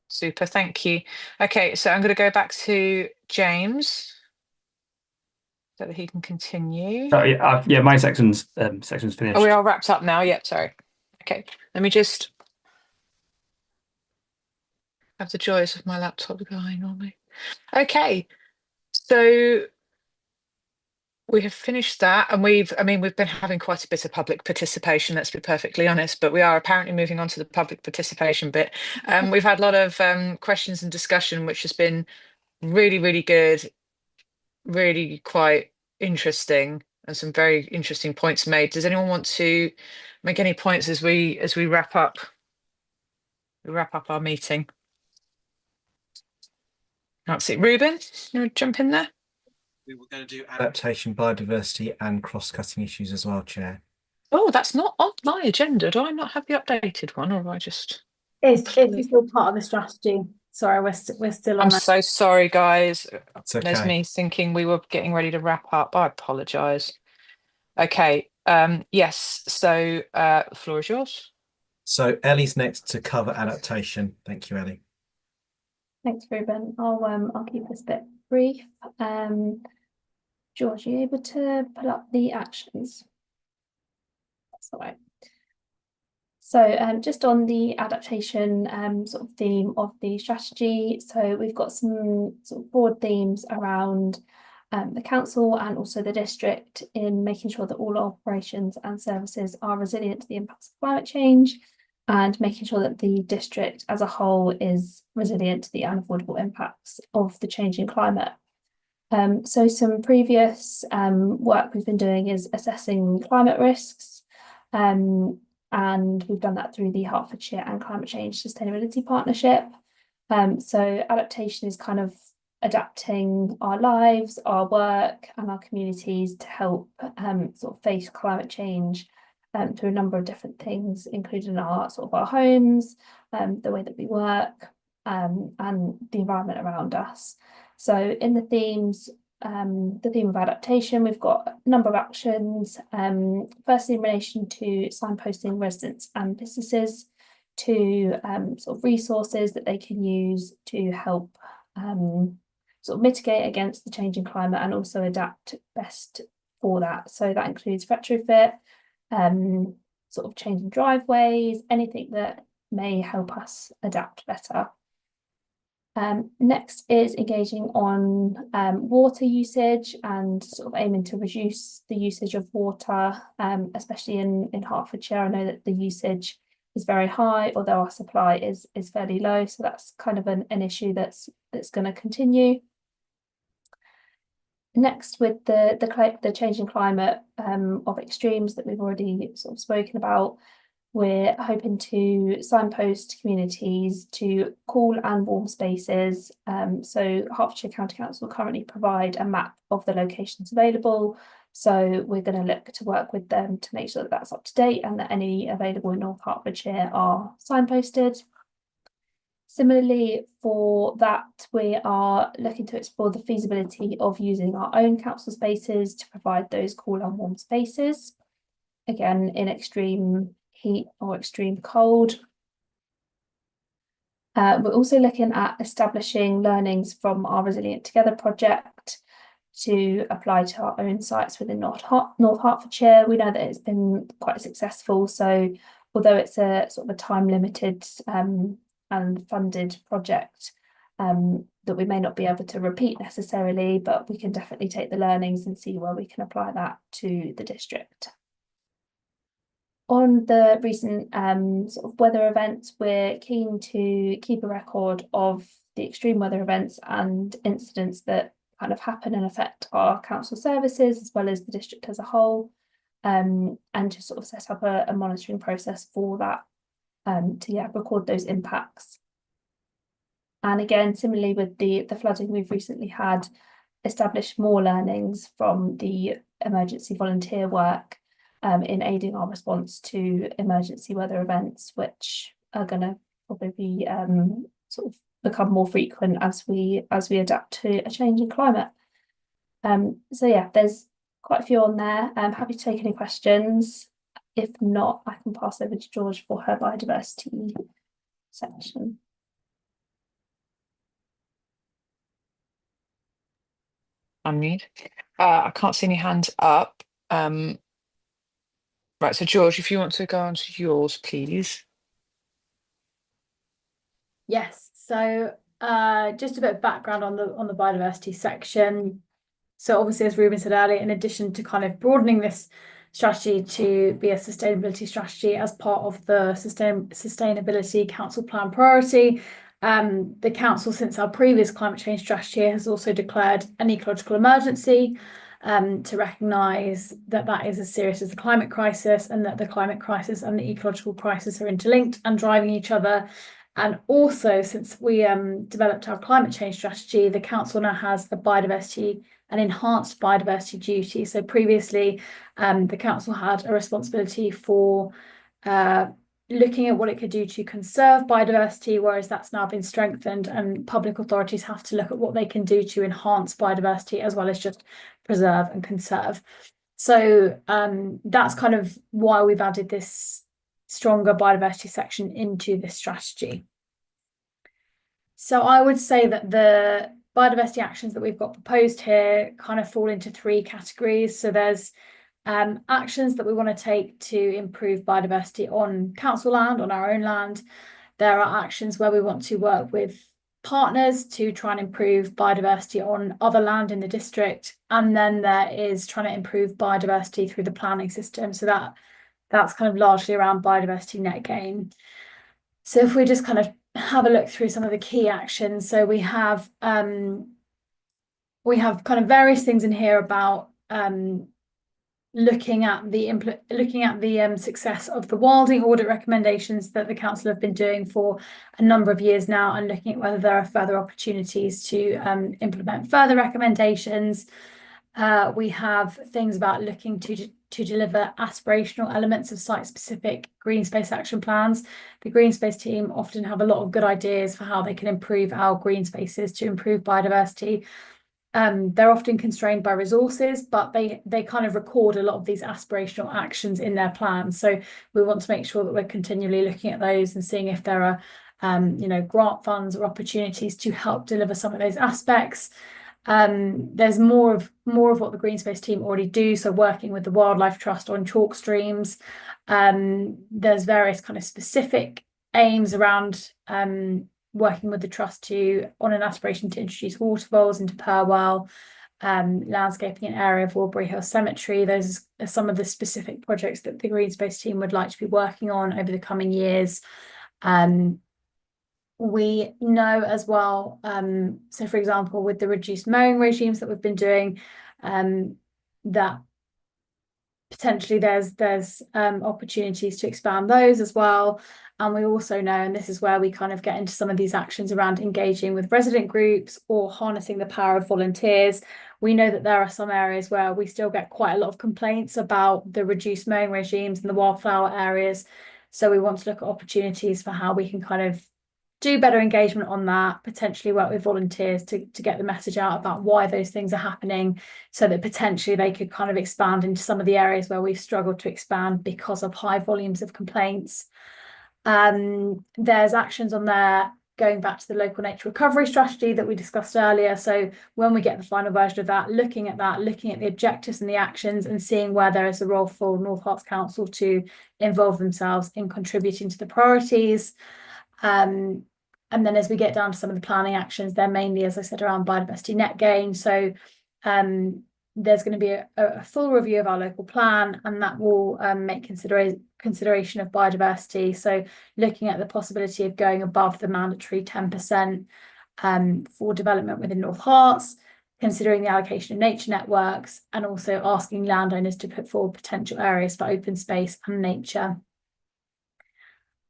Super, thank you. Okay, so I'm going to go back to James so that he can continue. Yeah, my section's finished. Oh, we are wrapped up now. Yep, sorry. Okay, let me just have the joys of my laptop going on me. Okay, so We have finished that, and we've been having quite a bit of public participation, let's be perfectly honest, but we are apparently moving on to the public participation bit. We've had a lot of questions and discussion, which has been really, really good, really quite interesting, and some very interesting points made. Does anyone want to make any points as we wrap up our meeting? That's it. Ruben, you want to jump in there? We were going to do adaptation, biodiversity, and cross-cutting issues as well, Chair. Oh, that's not on my agenda. Do I not have the updated one, or have I just? It's still part of the strategy. Sorry, we're still on. I'm so sorry, guys. That's okay. There's me thinking we were getting ready to wrap up. I apologise. Okay. Yes. So, the floor is yours. So Ellie's next to cover adaptation. Thank you, Ellie. Thanks, Ruben. I'll keep this bit brief. George, are you able to pull up the actions? That's all right. So just on the adaptation sort of theme of the strategy, so we've got some sort of broad themes around the council and also the district in making sure that all operations and services are resilient to the impacts of climate change, and making sure that the district as a whole is resilient to the unavoidable impacts of the changing climate. So some previous work we've been doing is assessing climate risks, and we've done that through the Hertfordshire and Climate Change Sustainability Partnership. So adaptation is kind of adapting our lives, our work, and our communities to help sort of face climate change through a number of different things, including our homes, the way that we work, and the environment around us. So in the themes, the theme of adaptation, we've got a number of actions. Firstly, in relation to signposting residents and businesses to sort of resources that they can use to help sort of mitigate against the changing climate and also adapt best for that. So that includes retrofit, sort of changing driveways, anything that may help us adapt better. Next is engaging on water usage and sort of aiming to reduce the usage of water, especially in Hertfordshire. I know that the usage is very high, although our supply is fairly low. So that's kind of an issue that's going to continue. Next, with the changing climate of extremes that we've already sort of spoken about, we're hoping to signpost communities to cool and warm spaces. So Hertfordshire County Council currently provide a map of the locations available. So we're going to look to work with them to make sure that that's up to date and that any available in North Hertfordshire are signposted. Similarly, for that, we are looking to explore the feasibility of using our own council spaces to provide those cool and warm spaces. Again, in extreme heat or extreme cold. We're also looking at establishing learnings from our Resilient Together project to apply to our own sites within North Hertfordshire. We know that it's been quite successful. So although it's a sort of a time limited and funded project that we may not be able to repeat necessarily, but we can definitely take the learnings and see where we can apply that to the district. On the recent sort of weather events, we're keen to keep a record of the extreme weather events and incidents that kind of happen and affect our council services as well as the district as a whole, and to sort of set up a monitoring process for that to record those impacts. And again, similarly with the flooding we've recently had, establish more learnings from the emergency volunteer work in aiding our response to emergency weather events, which are going to probably be sort of become more frequent as we adapt to a changing climate. So yeah, there's quite a few on there. I'm happy to take any questions. If not, I can pass over to George for her biodiversity section. Unmute. I can't see any hands up. Right, so George, if you want to go on to yours, please. Yes, so just a bit of background on the biodiversity section. So obviously, as Ruben said earlier, in addition to kind of broadening this strategy to be a sustainability strategy as part of the Sustainability Council Plan priority, the council, since our previous climate change strategy, has also declared an ecological emergency to recognise that that is as serious as the climate crisis, and that the climate crisis and the ecological crisis are interlinked and driving each other. And also, since we developed our climate change strategy, the council now has an enhanced biodiversity duty. So previously, the council had a responsibility for looking at what it could do to conserve biodiversity, whereas that's now been strengthened, and public authorities have to look at what they can do to enhance biodiversity as well as just preserve and conserve. So that's kind of why we've added this stronger biodiversity section into this strategy. So I would say that the biodiversity actions that we've got proposed here kind of fall into 3 categories. So there's actions that we want to take to improve biodiversity on council land, on our own land. There are actions where we want to work with partners to try and improve biodiversity on other land in the district. And then there is trying to improve biodiversity through the planning system. So that's kind of largely around biodiversity net gain. So if we just kind of have a look through some of the key actions. So we have kind of various things in here about looking at the success of the wilding audit recommendations that the council have been doing for a number of years now, and looking at whether there are further opportunities to implement further recommendations. We have things about looking to deliver aspirational elements of site-specific green space action plans. The green space team often have a lot of good ideas for how they can improve our green spaces to improve biodiversity. They're often constrained by resources, but they kind of record a lot of these aspirational actions in their plans. So we want to make sure that we're continually looking at those and seeing if there are grant funds or opportunities to help deliver some of those aspects. There's more of what the Green Space team already do, so working with the Wildlife Trust on chalk streams. There's various kind of specific aims around working with the trust on an aspiration to introduce water voles into Purwell, landscaping an area of Walbury Hill Cemetery. Those are some of the specific projects that the Green Space team would like to be working on over the coming years. We know as well, so for example, with the reduced mowing regimes that we've been doing, that potentially there's opportunities to expand those as well. And we also know, and this is where we kind of get into some of these actions around engaging with resident groups or harnessing the power of volunteers. We know that there are some areas where we still get quite a lot of complaints about the reduced mowing regimes in the wildflower areas. So we want to look at opportunities for how we can kind of do better engagement on that, potentially work with volunteers to get the message out about why those things are happening, so that potentially they could kind of expand into some of the areas where we've struggled to expand because of high volumes of complaints. There's actions on there going back to the local nature recovery strategy that we discussed earlier. So when we get the final version of that, looking at the objectives and the actions, and seeing where there is a role for North Herts Council to involve themselves in contributing to the priorities. And then as we get down to some of the planning actions, they're mainly, as I said, around biodiversity net gain. So there's going to be a full review of our local plan, and that will make consideration of biodiversity. So looking at the possibility of going above the mandatory 10% for development within North Herts, considering the allocation of nature networks, and also asking landowners to put forward potential areas for open space and nature.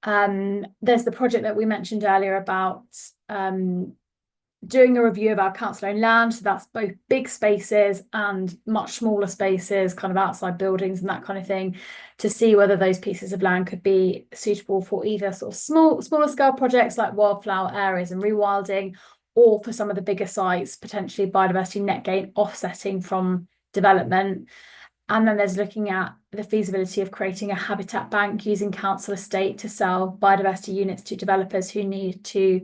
There's the project that we mentioned earlier about doing a review of our council-owned land. So that's both big spaces and much smaller spaces, kind of outside buildings and that kind of thing, to see whether those pieces of land could be suitable for either sort of smaller scale projects like wildflower areas and rewilding, or for some of the bigger sites, potentially biodiversity net gain offsetting from development. And then there's looking at the feasibility of creating a habitat bank using council estate to sell biodiversity units to developers who need to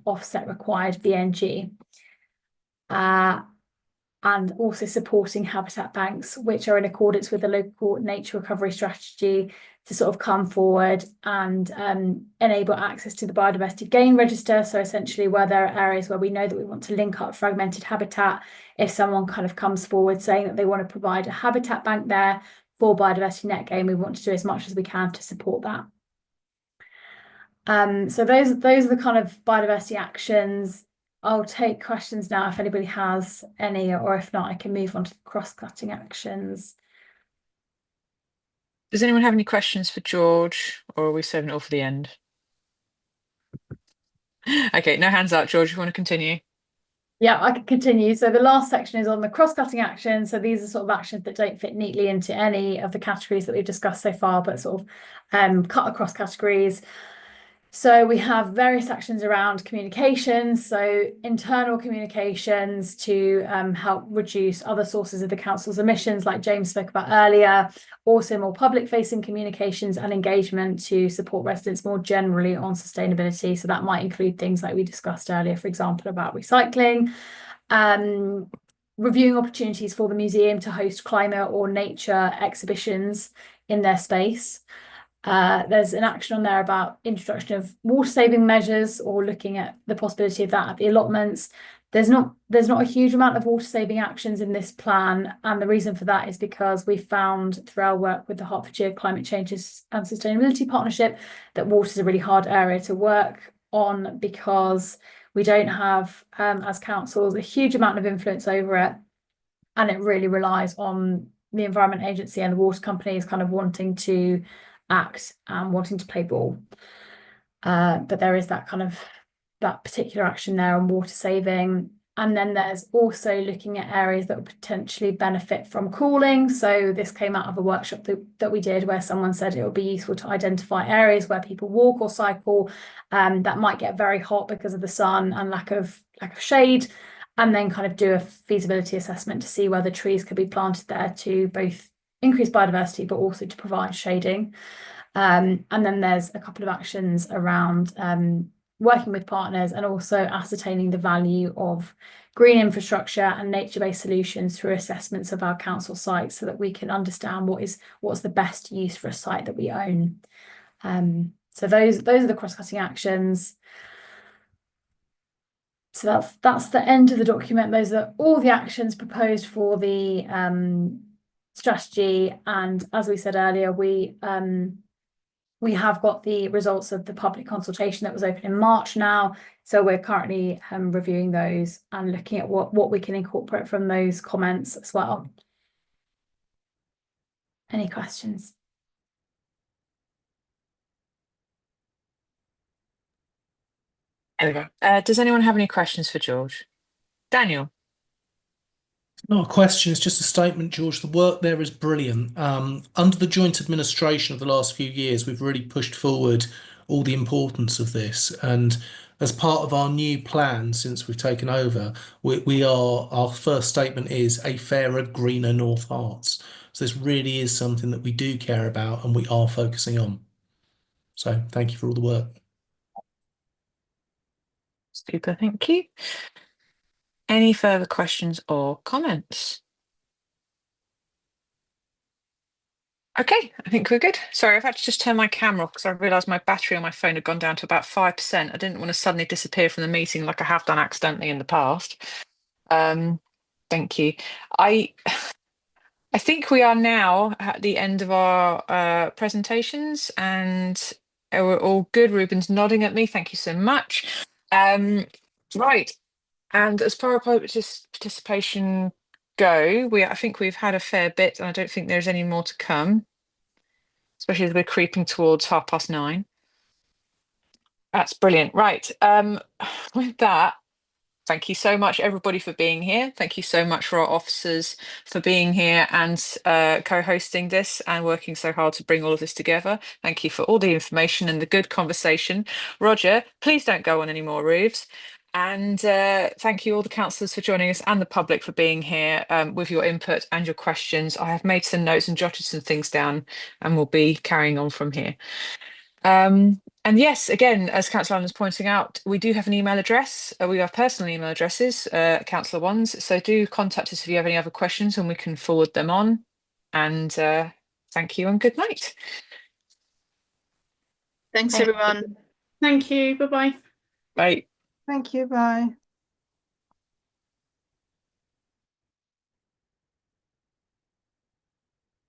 offset required BNG. And also supporting habitat banks, which are in accordance with the local nature recovery strategy, to sort of come forward and enable access to the biodiversity gain register. So essentially, where there are areas where we know that we want to link up fragmented habitat, if someone kind of comes forward saying that they want to provide a habitat bank there for biodiversity net gain, we want to do as much as we can to support that. So those are the kind of biodiversity actions. I'll take questions now if anybody has any, or if not, I can move on to the cross-cutting actions. Does anyone have any questions for George, or are we saving it all for the end? Okay, no hands up. George, if you want to continue. Yeah, I can continue. So the last section is on the cross-cutting actions. So these are sort of actions that don't fit neatly into any of the categories that we've discussed so far, but sort of cut across categories. So we have various actions around communications, so internal communications to help reduce other sources of the council's emissions, like James spoke about earlier. Also more public-facing communications and engagement to support residents more generally on sustainability. So that might include things like we discussed earlier, for example, about recycling. Reviewing opportunities for the museum to host climate or nature exhibitions in their space. There's an action on there about introduction of water saving measures, or looking at the possibility of that at the allotments. There's not a huge amount of water saving actions in this plan, and the reason for that is because we found through our work with the Hertfordshire Climate Changes and Sustainability Partnership that water is a really hard area to work on, because we don't have, as councils, a huge amount of influence over it, and it really relies on the Environment Agency and the water companies kind of wanting to act and wanting to play ball. But there is that particular action there on water saving. And then there's also looking at areas that would potentially benefit from cooling. So this came out of a workshop that we did, where someone said it would be useful to identify areas where people walk or cycle that might get very hot because of the sun and lack of shade, and then kind of do a feasibility assessment to see whether trees could be planted there to both increase biodiversity, but also to provide shading. And then there's a couple of actions around working with partners and also ascertaining the value of green infrastructure and nature-based solutions through assessments of our council sites, so that we can understand what's the best use for a site that we own. So those are the cross-cutting actions. So that's the end of the document. Those are all the actions proposed for the strategy, and as we said earlier, we have got the results of the public consultation that was open in March now, so we're currently reviewing those and looking at what we can incorporate from those comments as well. Any questions? There we go. Does anyone have any questions for George? Daniel? Not a question, it's just a statement, George. The work there is brilliant. Under the joint administration of the last few years, we've really pushed forward all the importance of this. And as part of our new plan since we've taken over, our first statement is a fairer, greener North Herts. So this really is something that we do care about and we are focusing on. So thank you for all the work. Super, thank you. Any further questions or comments? Okay, I think we're good. Sorry, I've had to just turn my camera off because I realised my battery on my phone had gone down to about 5%. I didn't want to suddenly disappear from the meeting like I have done accidentally in the past. Thank you. I think we are now at the end of our presentations, and we're all good. Ruben's nodding at me. Thank you so much. Right. And as far as participation go, I think we've had a fair bit, and I don't think there's any more to come, especially as we're creeping towards 9:30. That's brilliant. Right. With that, thank you so much, everybody, for being here. Thank you so much for our officers for being here and co-hosting this and working so hard to bring all of this together. Thank you for all the information and the good conversation. Roger, please don't go on any more roofs. And thank you all the councillors for joining us and the public for being here with your input and your questions. I have made some notes and jotted some things down, and we'll be carrying on from here. And yes, again, as Councillor Allen is pointing out, we do have an email address. We have personal email addresses, councillor ones. So do contact us if you have any other questions, and we can forward them on. And thank you and good night. Thanks, Thank you. everyone. Thank you. Bye-bye. Bye. Thank you. Bye.